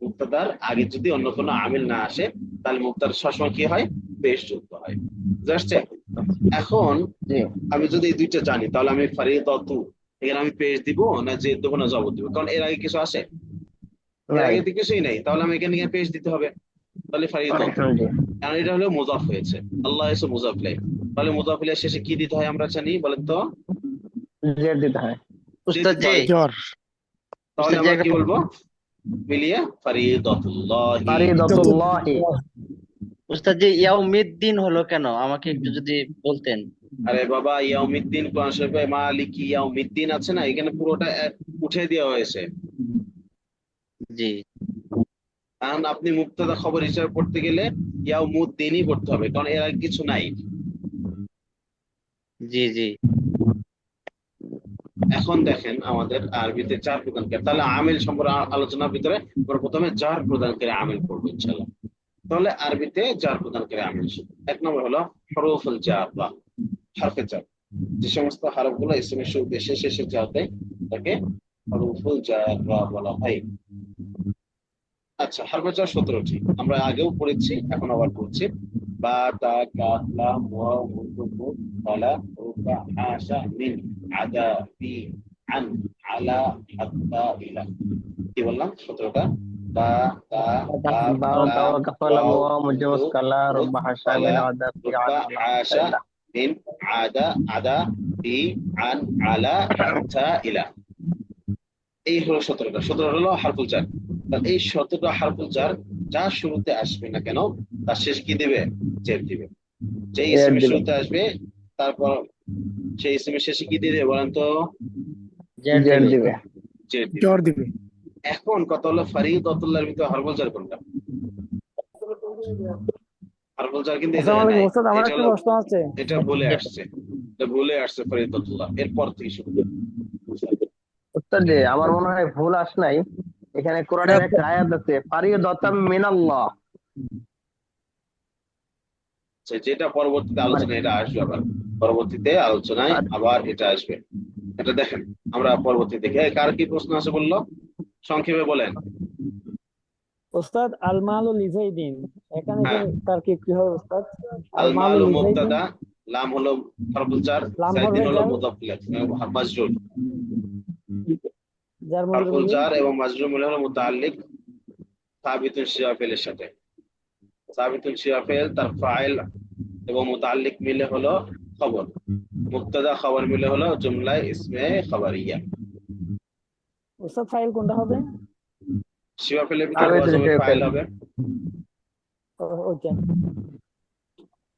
মুক্তাদার আগে যদি অন্য কোনো আমিল না আসে, তাহলে মুক্তাদা সবসময় কি হয়, পেশ যুক্ত হয়। বুঝতে পারছে? এখন জি, আমি যদি এই দুইটা জানি, তাহলে আমি ফারিদাতু এখানে আমি পেশ দিব না যে দেবো না জবর দিব, কারণ এর আগে কিছু আসে, এর নাই, আগে তো কিছুই নেই, তাহলে আমি এখানে গিয়ে পেশ দিতে হবে। তাহলে ফারিদাতু, জি, কারণ এটা হলো মুজাফ হয়েছে, আল্লাহ এসে মুজাফ ইলাইহি, তাহলে মুজাফ ইলাইহি শেষে কি দিতে হয় আমরা জানি, বলেন তো? জের দিতে হয়। উস্তাদ জি, জ্বর। তাহলে উস্তাদ জি আমরা একটা কি বলবো মিলিয়ে, ফারিদাতুল্লাহি। ফারিদাতুল্লাহি। উস্তাদ জি ইয়াউমিদ্দিন হলো কেন, আমাকে একটু যদি বলতেন। আরে বাবা, ইয়াউমিদ্দিন কোরআন শরীফে মালিকি ইয়াউমিদ্দিন আছে না, এখানে পুরোটা উঠে দেওয়া হয়েছে। জি কারণ আপনি মুক্তাদা খবর হিসাবে পড়তে গেলে ইয়াউমুদ্দিনই পড়তে হবে, কারণ এর আগে কিছু নাই। জি জি এখন দেখেন আমাদের আরবিতে চার প্রধানকারী, তাহলে আমিল সম্পর্কে আলোচনার ভিতরে আমরা প্রথমে চার প্রধানকারী আমিল পড়বো ইনশাআল্লাহ। তাহলে আরবিতে চার প্রধানকারী আমিল, এক নম্বর হলো হরফুল জার বা হরফে জার, যে সমস্ত হরফগুলো ইসমের শুরুতে শেষে জার দেয় তাকে হরফুল জার বলা হয়। আচ্ছা, হরফে জার 17টি, আমরা আগেও পড়েছি, এখন আবার পড়ছি। বা, তা, কাফ, লাম, ওয়াও, মুন, নূন, ওয়ালা, রুবা, হাশা, মিন, আদা, ফি, আন, আলা, হাত্তা, ইলা। কি বললাম? 17টা। বা, তা, কাফ, বা, তা, লাম, কাফ, লাম, ওয়াও, ওয়া, মুজাওয়াজ, নূন, কালা, নূন, রুবা, হাসা, ওয়ালা, মিন, আদা, ফি, আন, রুবা, আলা, হাত্তা, হাশা, ইলা। মিন, আদা, আদা, ফি, আন, আলা, হাত্তা, ইলা। এই হলো 17টা, 17 হলো হারফুল জার। তাহলে এই 17টা হারফুল জার যা শুরুতে আসবে না কেন, তার শেষ কি দিবে, জের দিবে। যে জের ইসমের দিবে, শুরুতে আসবে, তারপর সেই ইসমের শেষে কি দিয়ে দেবে বলেন তো, জের জের দিবে। দিবে। জের দিবে। জ্বর দিবে। এখন কথা হলো ফারিদাতুল্লাহর ভিতরে হারফুল জার কোনটা? হারফুল জার কিন্তু এখানে আসসালামু নাই, আলাইকুম ওস্তাদ, আমার এটা একটা হলো, প্রশ্ন আছে। এটা ভুলে আসছে, এটা ভুলে আসছে ফারিদাতুল্লাহ, এরপর থেকে শুরু। উত্তর যে আমার মনে হয় ভুল আস নাই, এখানে কোরআনের একটা আয়াত আছে ফারিদাতাম মিনাল্লাহ, যেটা পরবর্তীতে মানে আলোচনা, এটা আসবে আবার পরবর্তীতে আলোচনায়, আর আবার এটা আসবে। এটা দেখেন আমরা পরবর্তী দেখে, কার কি প্রশ্ন আছে বললো, সংক্ষেপে বলেন। ওস্তাদ আল মালু লিজাইদিন, এখানে যে হ্যাঁ, তার কি হবে ওস্তাদ? আল আল মালু মালু লিজাইদিন, মুবতাদা, লাম হলো হরফুল জার, লাম জাইদিন হরফে হলো জার, মুদাফ ইলাইহি মাজরুর। যার মজুর হরফুল মিলে জার এবং মাজরুর মিলে হলো মুতাআল্লিক সাবিতুন শিয়াফেলের সাথে। সাবিতুন শিয়াফেল তার ফাইল এবং মুতাআল্লিক মিলে হলো খবর, মুবতাদা খবর মিলে হলো জুমলায় ইসমে খবরিয়া। ওস্তাদ ফাইল কোনটা হবে? শিয়াফেলের ভিতরে সাবিতুন ওয়াজবের ফাইল শিয়াফেল, হবে। ওইটা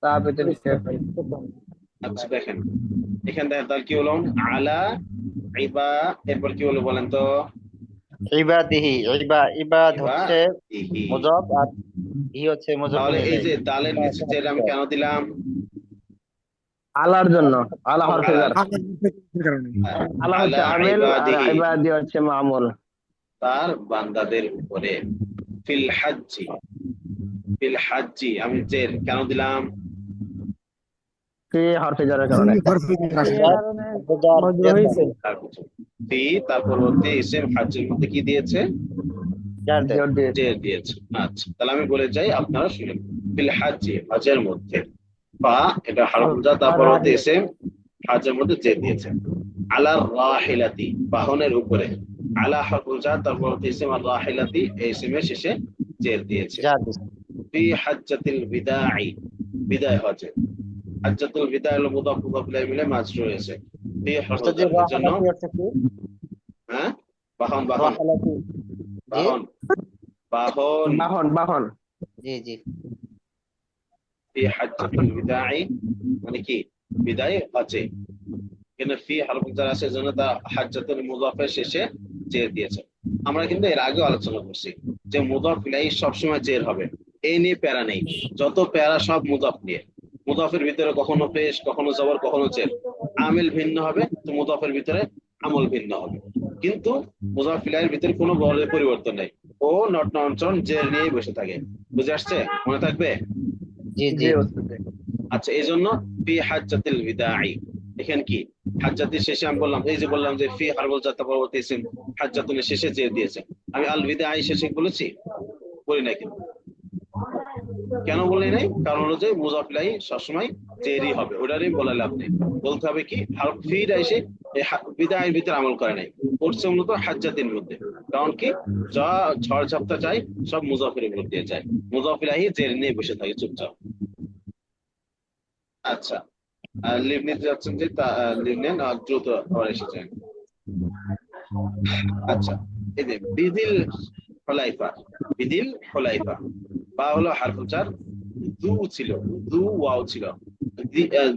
সাবিতুন শিয়াফেল। আচ্ছা দেখেন, এখান থেকে তাহলে কি হলো, আলা ইবা, এরপর কি হলো বলেন তো, ইবাদিহি, ইবাদ ইবা হচ্ছে ইহি। মুজাফ আর হি হচ্ছে মুজাফ তাহলে এই ইলাইহি। যে দালের নিচে যে আমি কেন দিলাম, আলার জন্য, আলা হরফে আলা, জার, আকার কারণে। আলা হচ্ছে আলা আমিল আর ইবাদিহি, ইবাদি হচ্ছে মামুল। তার বান্দাদের উপরে। ফিল হাজ্জি, ফিল হাজ্জি আমি জের কেন দিলাম, ফি হরফে জারের কারণে। এর কারণে মজুর হয়েছে। ফি তার পরবর্তী ইসম হাজ্জের মধ্যে কি দিয়েছে, জার দেয়। জোর দিয়েছে। জের দিয়েছে। আচ্ছা, তাহলে আমি বলে যাই, আপনারা শুনেন। ফিল হাজ্জি, হজের মধ্যে, ফা এটা হরফুল জার, তার পরবর্তী ইসম হাজের মধ্যে জের দিয়েছে। আলা রাহিলাতি, বাহনের উপরে, আলা হরফুল জার, তার পরবর্তী ইসম আর রাহিলাতি, এই ইসমের শেষে জের দিয়েছে। জার দিছে। ফি হাজ্জাতিল বিদাই, বিদায় হজে, হাজ্জাতুল বিদায় হলো মুদাফ মুদাফ ইলাইহি মিলে মাজরুর হয়েছে। ফি হরফুল উস্তাদ জি জারের জন্য, রাহালাতি হচ্ছে কি? হ্যাঁ, বাহন, বাহন, রাহালাতি, জি বাহন, বাহন। বাহন, বাহন। জি জি ফি হাজ্জাতুল বিদাই মানে কি, বিদায় হজে। এখানে ফি হরফুল জার আছে, জন্য তা হাজ্জাতুল মুদাফের শেষে জের দিয়েছে। আমরা কিন্তু এর আগে আলোচনা করছি যে মুদাফ ইলাইহি সবসময় জের হবে, এই নিয়ে প্যারা নেই, যত প্যারা সব মুদাফ নিয়ে। মুদাফের ভিতরে কখনো পেশ, কখনো জবর, কখনো জের। আমিল ভিন্ন হবে তো মুদাফের ভিতরে আমল ভিন্ন হবে, কিন্তু মুদাফ ইলাইহির ভিতরে কোনো বড় পরিবর্তন নেই। ও নট নঞ্চন জের নিয়েই বসে থাকে। বুঝে আসছে? মনে থাকবে? জি জি জি ওস্তাদ জি। আচ্ছা, এই জন্য ফি হাজ্জাতিল বিদাই, এখানে কি হাজ্জাতের শেষে আমি বললাম, এই যে বললাম যে ফি হারফুল জার পরবর্তী ইসম, হাজ্জাতুনের শেষে যে দিয়েছে, আমি আল বিদাই শেষে বলেছি? বলি নাই। কিন্তু কেন বলি নাই? কারণ হলো যে মুজাফ ইলাইহি সবসময় জেরই হবে, ওটারই বলে লাভ নেই। বলতে হবে কি হারফ ফিটা এসে এই বিদায়ের ভিতরে আমল করে নাই, করছে মূলত হাজ্জাতের মধ্যে। কারণ কি যা ঝড় ঝাপটা চাই সব মুজাফের উপর দিয়ে যায়, মুজাফ ইলাইহি জের নিয়ে বসে থাকে চুপচাপ। আচ্ছা, লিভ নিতে যাচ্ছেন যে লিভ নেন আর দ্রুত আবার এসেছেন। আচ্ছা, এই যে বিদিল হুলাইফা, বিদিল হুলাইফা, বা হলো হারফুল জার, দু ছিল, দু ওয়াও ছিল,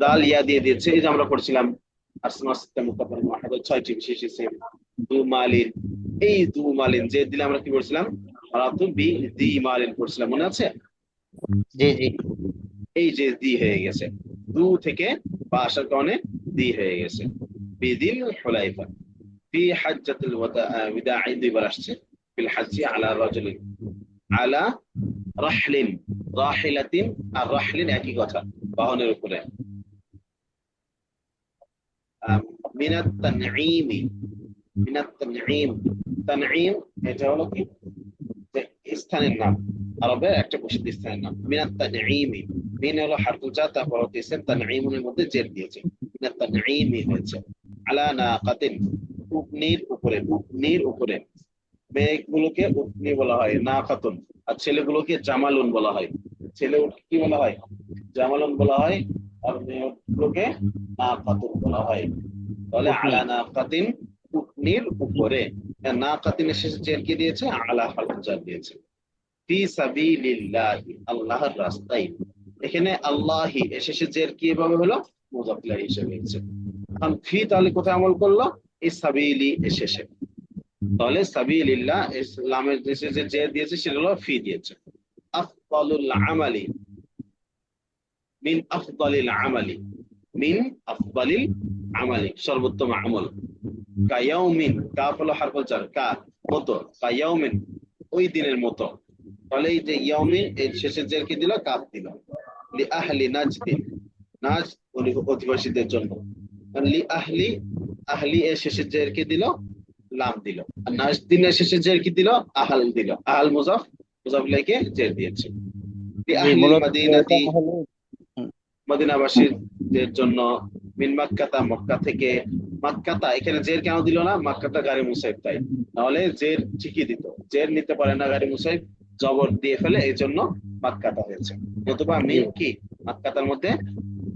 দাল ইয়া দিয়ে দিয়েছে। এই যে আমরা পড়ছিলাম আসমা সিত্তা মুকাব্বার মুআহ্হাদ, 6টি বিশেষ ইসম, দু মালিন। এই দু মালিন যে দিলে আমরা কি পড়ছিলাম? মারাতু বি দি মালিন পড়ছিলাম, মনে আছে? জি জি এই যে দি হয়ে গেছে, দু থেকে বা আসার কারণে দি হয়ে গেছে। বিদিল হুলাইফা ফি হাজ্জাতুল বিদাঈ দুইবার আসছে, ফিল হাজ্জি আলা রাজুলিন, আলা রাহলিন, রাহিলাতিন আর রাহলিন একই কথা, বাহনের উপরে। মিনাত তানঈমি, মিনাত তানঈম, তানঈম এটা হলো কি যে স্থানের নাম, আরবের একটা প্রসিদ্ধ স্থানের নাম। মিনাত তানঈমি, মিন হলো হারফুল জার, তারপর ইসম, তানঈমের মধ্যে জের দিয়েছে, মিনাত তানঈমি হয়েছে। আলা নাকাতিন, উটনির উপরে, উটনির উপরে। মেয়েগুলোকে উটনি বলা হয় নাকাতুন, আর ছেলেগুলোকে জামালুন বলা হয়। ছেলে উট কি বলা হয়? জামালুন বলা হয়, আর মেয়েগুলোকে নাকাতুন বলা হয়। তাহলে আলা নাকাতিন, উটনির উপরে। নাকাতিনের শেষে জের কি দিয়েছে? আলা হারফুল জার দিয়েছে। ফি সাবিলিল্লাহি, আল্লাহর রাস্তায়। এখানে আল্লাহি এর শেষে জের কি ভাবে হলো? মুযাফ ইলাইহি হিসেবে হয়েছে। এখন ফি তাহলে কোথায় আমল করলো? এই সাবিলি এর শেষে। তাহলে সাবিলিল্লাহ ইসলামের দেশে যে জের দিয়েছে সেটা হলো ফি দিয়েছে। আফদালুল আমালি, মিন আফদালিল আমালি, মিন আফদালিল আমালি, সর্বোত্তম আমল। কায়াউমিন, কাফ হলো হারফুল জার, কা মতো, কায়াউমিন ওই দিনের মতো। তাহলে এই যে ইয়াউমিন এর শেষে জের কি দিল? কাফ দিল। লি আহলি নাজদিন, নাজ অধিবাসীদের জন্য। লি আহলি, আহলি এর শেষে জের কি দিল? লাম দিল। আর নাজদিনের শেষে জের কি দিল? আহাল দিল। আহাল মুজাফ, মুজাফ ইলাইহিকে জের দিয়েছে। লি জি আহলিল মূলত এটা মাদিনাতি, হলো মদিনাবাসীদের জন্য। মিন মাক্কাতা, মক্কা থেকে। মাক্কাতা এখানে জের কেন দিল না? মাক্কাতা গাড়ি মুসাইব তাই, নাহলে জের ঠিকই দিত। জের নিতে পারে না গাড়ি মুসাইব, জবর দিয়ে ফেলে, এই জন্য মাক্কাতা হয়েছে। নতুবা মিন কি মাক্কাতার মধ্যে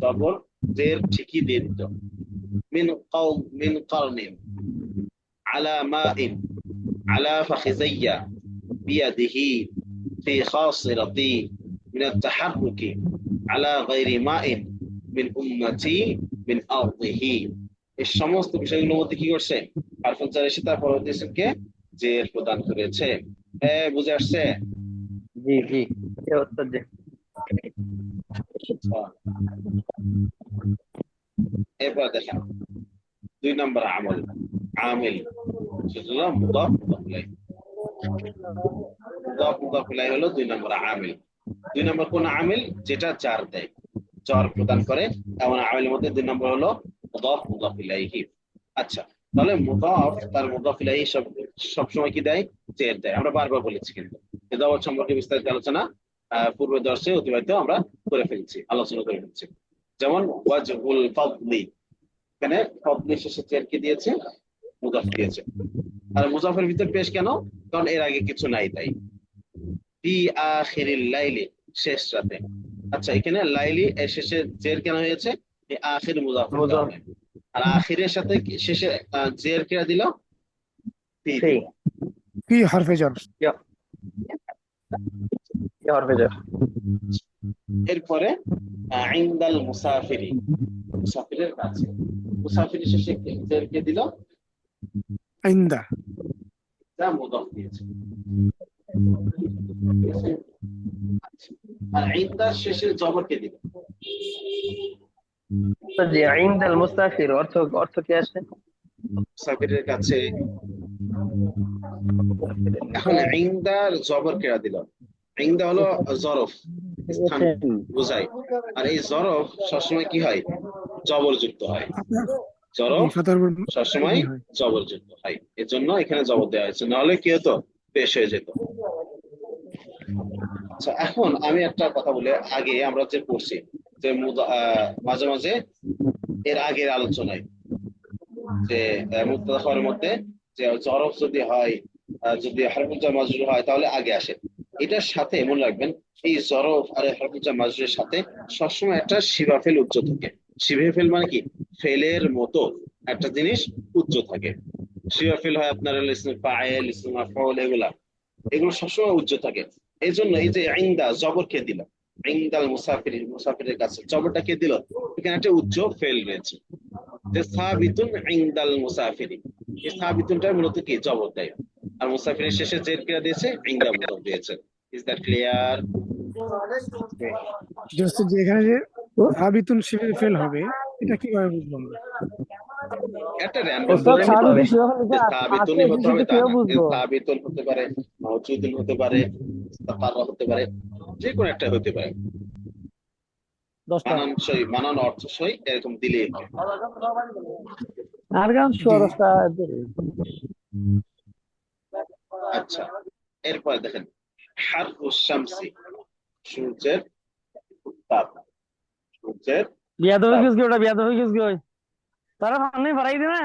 জবর জের ঠিকই দিয়ে দিত। মিন কওম, মিন কারনিন, আলা মাইন, আলা ফাখিজাইয়া, বিয়াদিহি, ফি খাসিরাতি, মিন আত-তাহাররুকি, আলা গায়রি মাইন, মিন উম্মতি, মিন আরদিহি। এই সমস্ত বিষয়গুলোর মধ্যে কি করছে? হারফুল জার এসে তার পরবর্তী ইসমকে জের প্রদান করেছে। বুঝে আসছে? জি জি জি ওস্তাদ জি। আচ্ছা, এরপর দেখেন 2 নম্বর আমল, আমিল, সেটা হলো মুদাফ মুদাফ ইলাইহি। মুদাফ মুদাফ ইলাইহি হলো 2 নম্বর আমিল। 2 নম্বর কোন আমিল? যেটা জার দেয়, জার প্রদান করে, এমন আমিলের মধ্যে 2 নম্বর হলো মুদাফ মুদাফ ইলাইহি। আচ্ছা, তাহলে মুদাফ তার মুদাফ ইলাইহি সব সময় কি দেয়? জের দেয়। আমরা বারবার বলেছি, কিন্তু ইদাওয়াত সম্পর্কে বিস্তারিত আলোচনা পূর্বের দর্শে অতিবাহিত আমরা করে ফেলছি, আলোচনা করে ফেলছি। যেমন ওয়াজহুল ফাদলি, এখানে ফাদলি শেষে জের কি দিয়েছে? মুদাফ দিয়েছে। আর মুজাফের ভিতর পেশ কেন? কারণ এর আগে কিছু নাই তাই। ফি আখিরিল লাইলি, শেষ রাতে। আচ্ছা, এখানে লাইলি এর শেষে জের কেন হয়েছে? এই আখির মুজাফের কারণে। আর আখিরের সাথে শেষে জের কে দিল? ফি ফি, দিল। ফি হরফে জার। কি হরফে জার। এরপরে ইনদাল মুসাফিরি, মুসাফিরের কাছে। মুসাফিরের শেষে জের কে দিল? ইন্দা। যা মুদাফ দিয়েছে। আর ইনদার শেষে জবরকে দিল। যে ইনদাল মুসাফির অর্থ অর্থ কি আসে? মুসাফিরের কাছে। এখন ইনদার জবর কেরা দিল। ইনদা হলো জরফ, স্থান বোঝায়। আর এই জরফ সবসময় কি হয়? জবরযুক্ত হয়। জরফ ফাতার উপর সবসময় হয়। জবরযুক্ত হয়, এর জন্য এখানে জবর দেওয়া হয়েছে, নাহলে কি হতো? পেশ হয়ে যেত। আচ্ছা, এখন আমি একটা কথা বলি। আগে আমরা যে পড়ছি যে মাঝে মাঝে এর আগের আলোচনায় যে মুবতাদা খবরের মধ্যে যে জরফ যদি হয়, যদি হরফুল জার মাজরুর হয় তাহলে আগে আসে। এটার সাথে মনে রাখবেন, এই জরফ আর হরফুল জার মাজরুরের সাথে সবসময় একটা শিবা ফেল উচ্চ থাকে। শিবে ফেল মানে কি? ফেলের মতো একটা জিনিস উচ্চ থাকে। শিবা ফেল হয় আপনার ইসমে ফাইল, ইসমে মাফউল, এগুলো সবসময় উচ্চ থাকে। এই জন্য এই যে ইনদা জবর কে দিল, ইনদাল মুসাফির, মুসাফিরের কাছে জবরটা কে দিল? এখানে একটা উচ্চ ফেল রয়েছে যে সাবিতুন ইনদাল মুসাফিরি। এই সাবিতুনটা মূলত কি? জবর দেয়। আর মুসাফিরের শেষে জের ক্রিয়া দিয়েছে, ইনদা মুদাফ দিয়েছে। Is that clear? জাস্ট যে এখানে যে সাবিতুন শিবে ফেল হবে, এটা কিভাবে বুঝবো আমরা? একটা র্যান্ডম ওস্তাদ ধরে নিতে হবে সাবিত যে কিভাবে সাবিতুনই আছে হতে হবে সেটা তা কিভাবে না। বুঝবো? সাবিতুন হতে পারে, মাউজুদুন হতে পারে, মুস্তাকাররা হতে পারে, যে কোনো একটা হতে পারে। 10টা মানানসই, মানান অর্থসই এরকম দিলেই হয়। আর গান জি। সরসটা আচ্ছা, এরপরে দেখেন হারফুস শামসি, সূর্যের তাপ। সূর্যের বিয়াদ হয়ে তাপ। গেছে ওটা, বিয়াদ হয়ে গেছে তারা সামনে বাড়াই দিবে।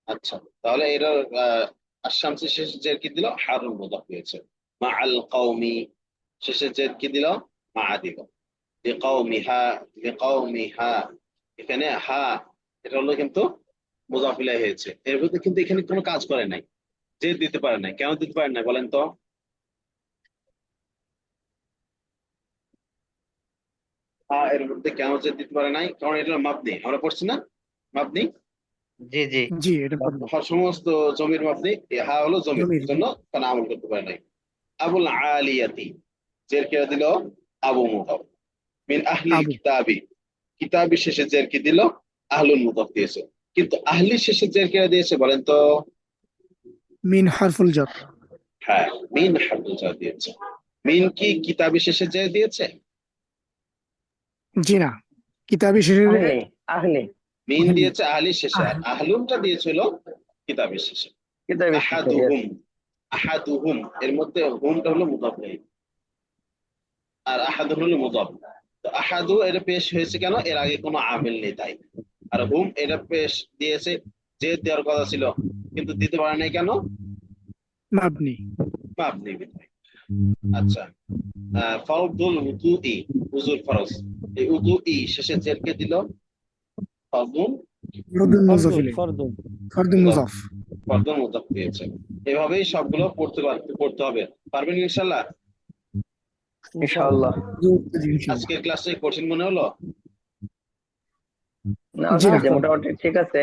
আচ্ছা, তাহলে এরা আশ-শামসি শেষে জের কি দিল? হারুন মুদাফ হয়েছে। মা আল কওমি শেষে জের কি দিল? মা দিল। লিকাওমিহা, লিকাওমিহা, এখানে হা এটা হলো কিন্তু মুদাফ ইলাইহি হয়েছে। এর মধ্যে কিন্তু এখানে কোনো কাজ করে নাই, জের দিতে পারে নাই। কেন দিতে পারে নাই বলেন তো? এর মধ্যে কেন জের দিতে পারে নাই? কারণ এটা মাবনি, আমরা পড়ছি না মাবনি। জি জি। জি, এটা পারবো। সমস্ত জমির মাবনি, হা হলো জমির, জমির। জন্য তারা আমল করতে পারে নাই। আবুল আলিয়াতি জের কে দিল আবু মুদাফ। মিন আহলিল আবু। কিতাবি, কিতাবি শেষে জের কি দিল? আহলুল মুদাফ দিয়েছে। কিন্তু আহলি শেষে জের কে দিয়েছে বলেন তো? মিন হারফুল জার। হ্যাঁ, মিন হারফুল জার দিয়েছে। মিন কি কিতাবি শেষে জের দিয়েছে? জি না, কিতাবি শেষে আহলে আহলে মিন আহলি। দিয়েছে আহলি শেষে, আর আহলুনটা দিয়েছিল কিতাবি শেষে। কিতাবের শেষে, yes. আহাদুহুম, আহাদুহুম এর মধ্যে হুমটা হলো মুদাফ ইলাইহি, আর আহাদু হলো মুদাফ। তো আহাদু এটা পেশ হয়েছে কেন? এর আগে কোনো আমিল নেই তাই। আর হুম এটা পেশ দিয়েছে, যে দেওয়ার কথা ছিল কিন্তু দিতে পারে নাই কেন? মাবনি। মাবনি বিধায়। আচ্ছা, ফরদুল উযুই, উযুর ফরজ। এই উযুই শেষে জের কে দিল? ফরদুন ফরদুল মুজাফ ফরদুল ইলাইহি। ফরদুল ফরদুল মুজাফ। ফরদুন মুদাফ দিয়েছে। এভাবেই সবগুলো পড়তে হবে। পারবেন ইনশাআল্লাহ? ইনশাআল্লাহ। জি, ইনশাআল্লাহ। আজকের ক্লাসে কঠিন মনে হলো? না, জি না। যে মোটামুটি ঠিক আছে,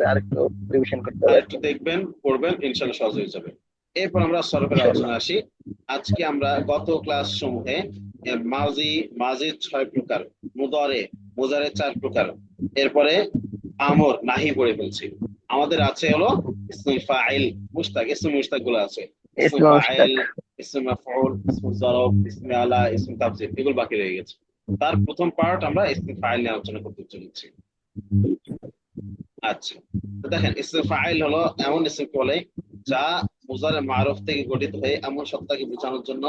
আর একটু রিভিশন করতে আর হবে। একটু দেখবেন, পড়বেন, ইনশাআল্লাহ সহজ হয়ে যাবে। এরপর আমরা সরফের আলোচনা আসি। আজকে আমরা গত ক্লাস সমূহে মাজির 6 প্রকার, মুদারে মুজারে 4 প্রকার, এরপরে আমর নাহি পড়ে ফেলছি। আমাদের আছে হলো ইসমুল ফাইল, মুশতাক, ইসমুল মুশতাক গুলো আছে। ইসমুল ইসমে ফাইল, মুশতাক। ইসমুল মাফউল, ইসমুল জারফ, ইসমে আলা, ইসমুল তাফসীর, এগুলো বাকি রয়ে গেছে। তার প্রথম পার্ট আমরা ইসমুল ফাইল নিয়ে আলোচনা করতে চলেছি। আচ্ছা, তো দেখেন ইসমে ফাইল হলো এমন ইসমকে বলে যা মুজারে মারুফ থেকে গঠিত হয়ে এমন সত্তাকে বোঝানোর জন্য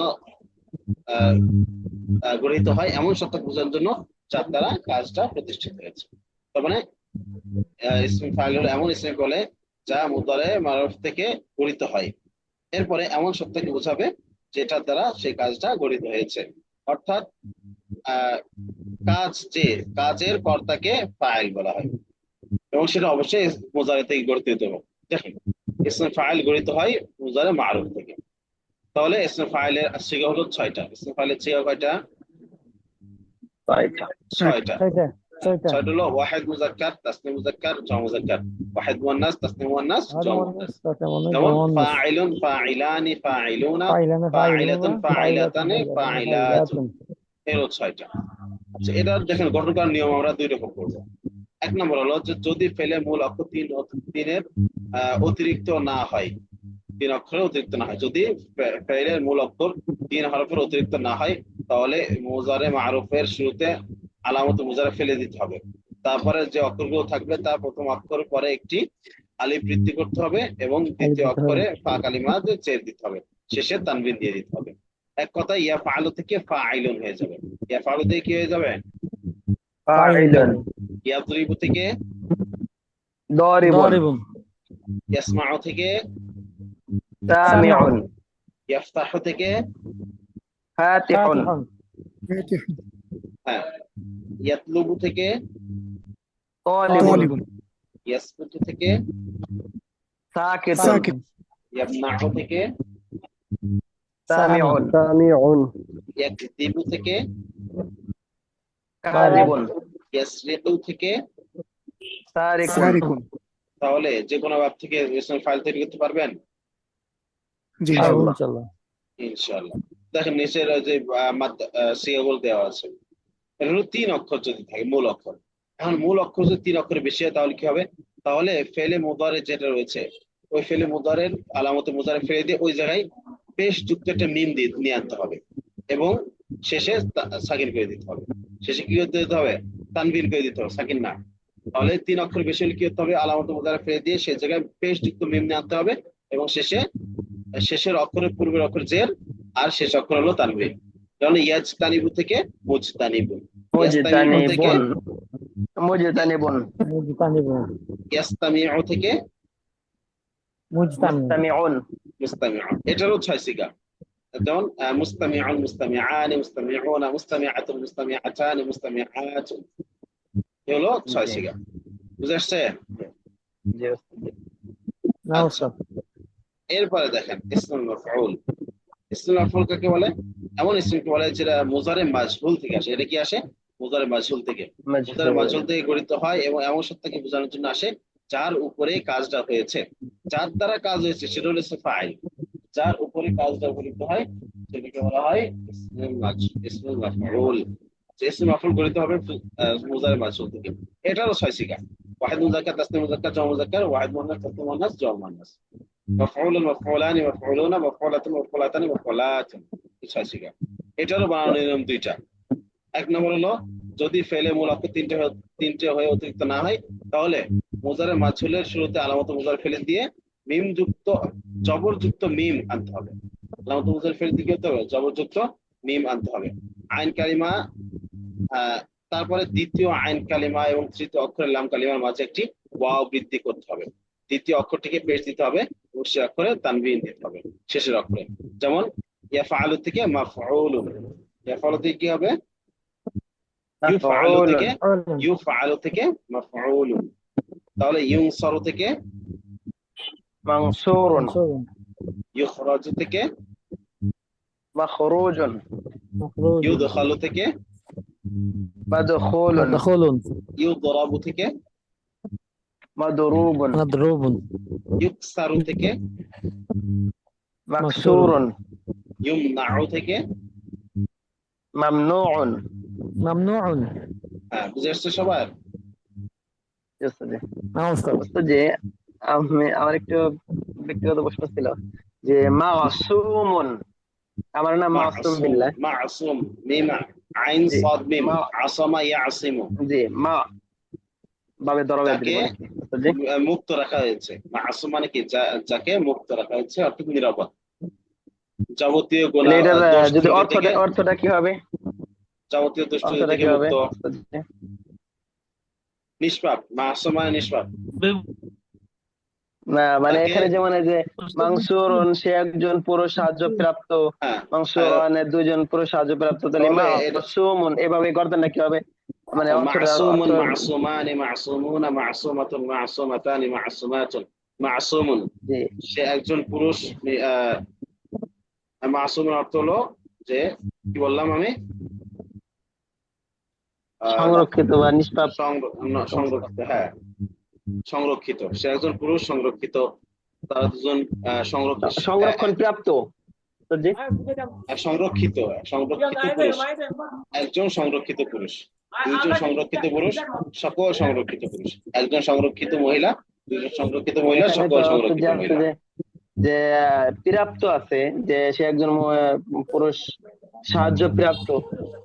গঠিত হয়, এমন সত্তা বোঝানোর জন্য যার দ্বারা কাজটা প্রতিষ্ঠিত হয়েছে। তার মানে ইসমে ফাইল হলো এমন ইসমকে বলে যা মুজারে মারুফ থেকে গঠিত হয়, এরপরে এমন সত্তাকে বোঝাবে যেটার দ্বারা সেই কাজটা গঠিত হয়েছে। অর্থাৎ কাজ, যে কাজের কর্তাকে ফাইল বলা হয়, এবং সেটা অবশ্যই মুজারে থেকে গঠিত হবে। দেখেন ইসমে ফাইল গঠিত হয় মুজারে মারুফ থেকে। তাহলে ইসমে ফাইলের সিগা হলো 6টা। ইসমে ফাইলের সিগা কয়টা? 6টা। 6টা। ছয়টা ছয়টা। ছয়টা হলো ওয়াহিদ মুজাক্কার, তাসনিম মুজাক্কার, জমা মুজাক্কার। ওয়াহিদ মুয়ান্নাস, তাসনিম মুয়ান্নাস, আর জমা মুয়ান্নাস, মুয়ান্নাস। তাতে মনে যেমন মুয়ান্নাস। ফাইলুন, ফাইলানি, ফাইলুনা, ফাইলানে ফাইলুনা, ফাইলাতুন, ফাইলাতুন ফাইলাতানি, ফাইলাতানে ফাইলাতুন। ফাইলাতুন। এর ছয়টা। আচ্ছা, এটা দেখেন গঠন করার নিয়ম আমরা দুই রকম করবো। এক নম্বর হলো যে যদি ফেলে মূল অক্ষর তিনের অতিরিক্ত না হয়, 3 অক্ষরের অতিরিক্ত না হয়, যদি ফেলের মূল অক্ষর 3 হরফের অতিরিক্ত না হয়, তাহলে মুজারে মারুফের শুরুতে আলামত মুজারে ফেলে দিতে হবে। তারপরে যে অক্ষরগুলো থাকবে তার প্রথম অক্ষর পরে একটি আলিফ বৃদ্ধি করতে হবে এবং দ্বিতীয় দিতে হবে। অক্ষরে ফা কালিমা ছেড়ে দিতে হবে, শেষে তানবিন দিয়ে দিতে হবে। এক কথায় ইয়া ফাআলু থেকে ফাআইলুন হয়ে যাবে। ইয়া ফাআলু থেকে কি হয়ে যাবে? ফাইলুন, ইয়াদরিবু থেকে দারিবুন, দারিবুন, ইয়াসমাউ থেকে সামিউন, ইয়াফতাহু থেকে ফাতিহুন, ফাতিহুন, হ্যাঁ, ইয়াতলুবু থেকে তালিবুন, তালিবুন, ইয়াসকুতু থেকে সাকিতুন, সাকিত, ইয়ামনাহু থেকে সামিউন, সামিউন, ইয়াকদিবু থেকে কাযিবুন, ইয়াসরিকু থেকে। সারিকুন। সারিকুন। তাহলে যে কোনো ভাব থেকে ইসমাইল ফাইল তৈরি করতে পারবেন জি আর ইনশাআল্লাহ। ইনশাআল্লাহ। ইনশাআল্লাহ। দেখেন নিচের ওই যে সিগাগুলো দেওয়া আছে, এটা হলো 3 অক্ষর যদি থাকে মূল অক্ষর। এখন মূল অক্ষর যদি 3 অক্ষরের বেশি হয় তাহলে কি হবে? তাহলে ফেলে মুদারে যেটা রয়েছে ওই ফেলে মুদারের আলামতে মুদারে ফেলে দিয়ে ওই জায়গায় পেশ যুক্ত একটা মিম দিয়ে নিয়ে আনতে হবে এবং শেষে সাকিন করে দিতে হবে। শেষে কি করতে দিতে হবে? তানবিন করে দিতে হবে, সাকিন না। তাহলে 3 অক্ষর বেশি হলে কি করতে হবে? আলামতে মুদারে ফেলে দিয়ে সেই জায়গায় পেশ যুক্ত মিম নিয়ে আনতে হবে এবং শেষের অক্ষরের পূর্বের অক্ষর জের আর শেষ অক্ষর হলো তানবিন। যেমন ইয়াজতানিবু থেকে মুজতানিবু, ইয়াস্তামিউ থেকে মুজতানিবুন, মুজতানিবুন, ইয়াস্তামিউ থেকে মুজতানি, মুস্তামিউন, মুস্তামিউ। এটারও 6 সিগা। যেমন মুস্তামিউন, মুস্তামিআনি, মুস্তামিউনা, মুস্তামিআতুন, মুস্তামিআতানি, মুস্তামিআতুন। এগুলো 6 জি সিগা। বুঝে আসছে? জি উস্তাদ। না আচ্ছা, উস্তাদ। এরপরে দেখেন ইসমুল মাফউল। ইসমুল মাফউল কাকে বলে? এমন ইসমকে বলে যেটা মুজারে মাজহুল থেকে আসে। এটা কি আসে? মুজারে মাজহুল থেকে। মুজারে মাজহুল, মাজহুল থেকে গঠিত হয় এবং এমন সত্তাকে বোঝানোর জন্য আসে যার উপরে কাজটা হয়েছে, যার দ্বারা কাজ হয়েছে সেটা হলো ফাইল। যার উপরে কাজটা গঠিত হয় সেটাকে বলা হয় ইসমুল মাফউল। ইসমুল মাফউল গঠিত হবে মুজারে মাজহুল থেকে। এটারও 6 সিগা। ওয়াহিদ মুজাক্কার, তাসনিম মুজাক্কার, জমা মুজাক্কার, ওয়াহিদ মুয়ান্নাস, তাসনিম মুয়ান্নাস, জমা মুয়ান্নাস। মফউলুন, মফউলানি, মফউলুনা, মফউলাতুন, মফউলাতানি, মফউলাতুন। 6 সিগা। এটারও বানানোর নিয়ম 2টা। এক নম্বর হলো যদি ফেলে মূল অক্ষর 3টে হয়ে অতিরিক্ত না হয় তাহলে মুজারে মাজহুলের শুরুতে আলামত মুজারে ফেলে দিয়ে মিম যুক্ত জবরযুক্ত মিম আনতে হবে। আলামত মুজারে ফেলে দিয়ে কি হতে হবে? জবরযুক্ত মিম আনতে হবে। আইন কালিমা, তারপরে দ্বিতীয় আইন কালিমা এবং তৃতীয় অক্ষরের লাম কালিমার মাঝে একটি ওয়াও বৃদ্ধি করতে হবে। দ্বিতীয় অক্ষরটিকে পেশ দিতে হবে এবং সে অক্ষরে তানবিন দিতে হবে শেষের অক্ষরে। যেমন ইয়াফআলু থেকে মাফউলুন, ইয়াফআলু থেকে কি হবে? ইউফআলু থেকে মাফউলুন, ইউফআলু থেকে মাফউলুন। তাহলে ইউনসারু থেকে মানসুরুন, মানসুরুন, ইউখরাজু থেকে মাখরুজুন, মাখরুজুন, ইউদখালু থেকে মাদখুলুন, মাদখুলুন, ইউদরাবু থেকে মাদরুবুন, মাদরুবুন, ইউকসারু থেকে মাকসুরুন, ইউমনাউ থেকে। মামনুউন। মামনুউন। বুঝে আসছে সবার? জি উস্তাদ। না উস্তাদ। উস্তাদ যে আমার একটু ব্যক্তিগত প্রশ্ন ছিল যে মাসুমুন, আমার নাম মাসুম মাসুম, বিল্লাহ। মাসুম, মিম আইন জি সাদ মিম, মা, আসামা ইয়াসিমু। জি মা বাবে দরবে যাকে দিব নাকি উস্তাদ জি? মুক্ত রাখা হয়েছে। মাসুম মানে কি? যাকে মুক্ত রাখা হয়েছে, অর্থাৎ নিরাপদ যাবতীয় তাহলে গুনাহ, এটার দোষ যদি ত্রুটি থেকে, অর্থটা কি হবে? যাবতীয় দুষ্টুমি অর্থটা থেকে কি হবে মুক্ত, উস্তাদ জি? নিষ্পাপ। মাসুম মানে নিষ্পাপ। না মানে তাকে এখানে যেমন এই যে মাংসুরুন সে একজন পুরুষ সাহায্য প্রাপ্ত, হ্যাঁ, মাংসুরানের দুজন পুরুষ সাহায্য প্রাপ্ত, তাহলে তাহলে এটা মাসুমুন এভাবে গর্দনটা কি হবে? মানে অর্থটা মাসুমুন, মাসুমানি, মাসুমুনা, মাসুমাতুন, মাসুমাতানি, মাসুমাতুন। মাসুমুন জি সে একজন পুরুষ। মাসুমের অর্থ হলো যে কি বললাম আমি? সংরক্ষিত বা নিষ্পাপ। সংরক্ষিত, হ্যাঁ, সংরক্ষিত। সে একজন পুরুষ সংরক্ষিত, তার দুজন সংরক্ষিত, সংরক্ষণ প্রাপ্ত তো জি। সংরক্ষিত, সংরক্ষিত পুরুষ, একজন সংরক্ষিত পুরুষ, দুইজন সংরক্ষিত পুরুষ, সকল সংরক্ষিত পুরুষ, একজন সংরক্ষিত মহিলা, দুইজন সংরক্ষিত মহিলা, এখানে সকল তো সংরক্ষিত যে আছে মহিলা। যে যে প্রাপ্ত আছে, যে সে একজন পুরুষ সাহায্য প্রাপ্ত,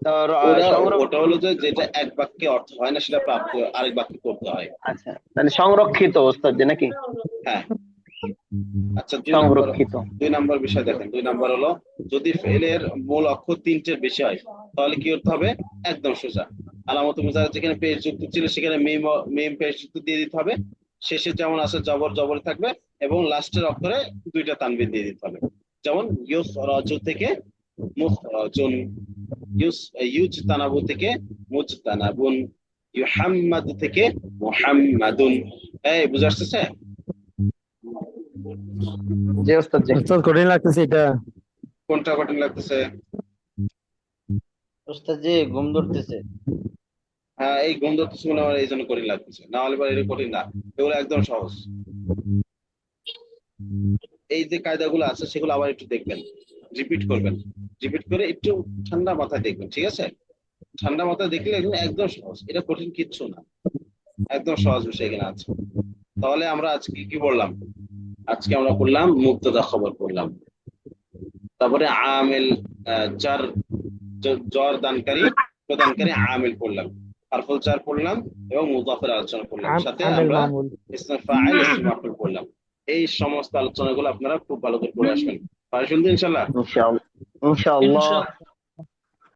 তার ওটা সংরক্ষণ। ওটা হলো যে যেটা এক বাক্যে অর্থ হয় না, সেটা প্রাপ্ত আরেক বাক্যে করতে হয়। আচ্ছা, মানে সংরক্ষিত ওস্তাদ যে নাকি? হ্যাঁ। আচ্ছা, সংরক্ষিত। 2 নম্বর বিষয় দেখেন। 2 নম্বর হলো যদি ফেলের মূল অক্ষর 3টের বেশি হয় তাহলে কি করতে হবে? একদম সোজা আলামত মুজাহারা যেখানে পেশ যুক্ত ছিল সেখানে মিম পেশ যুক্ত দিয়ে দিতে হবে। শেষে যেমন আছে জবর জবর থাকবে, এবং লাস্টের অক্ষরে 2টা তানবিন দিয়ে দিতে হবে। যেমন ইউসরাজু থেকে মুখরাজুন, ইউজতানাবু থেকে মুজতানাবুন, ইউহাম্মাদু থেকে মুহাম্মাদুন। এই বুঝা আসতেছে? জি ওস্তাদ জি। উস্তাদ কঠিন লাগতেছে এটা। কোনটা কঠিন লাগতেছে? ওস্তাদ জি ঘুম ধরতেছে। হ্যাঁ, এই গন্ধ তো শুনে আমার এই জন্য কঠিন লাগতেছে, না হলে পরে এটা কঠিন না, এগুলো একদম সহজ। এই যে কায়দাগুলো আছে সেগুলো আবার একটু দেখবেন, রিপিট করবেন, রিপিট করে একটু ঠান্ডা মাথায় দেখবেন, ঠিক আছে? ঠান্ডা মাথায় দেখলে এগুলো একদম সহজ, এটা কঠিন কিচ্ছু না, একদম সহজ বিষয় এখানে আছে। তাহলে আমরা আজকে কি বললাম? আজকে আমরা পড়লাম মুবতাদা খবর পড়লাম, তারপরে আমিল, জার, জ্বর দানকারী প্রদানকারী আমিল পড়লাম, হারফুল জার পড়লাম, এবং মুদাফের আলোচনা করলাম, সাথে আমেল আমরা মামুল। ইসম ফাইল, ইসম মাফউল পড়লাম। এই সমস্ত আলোচনাগুলো আপনারা খুব ভালো করে পড়ে আসবেন। পারে শুনতে ইনশাল্লাহ? ইনশাআল্লাহ ইনশাআল্লাহ।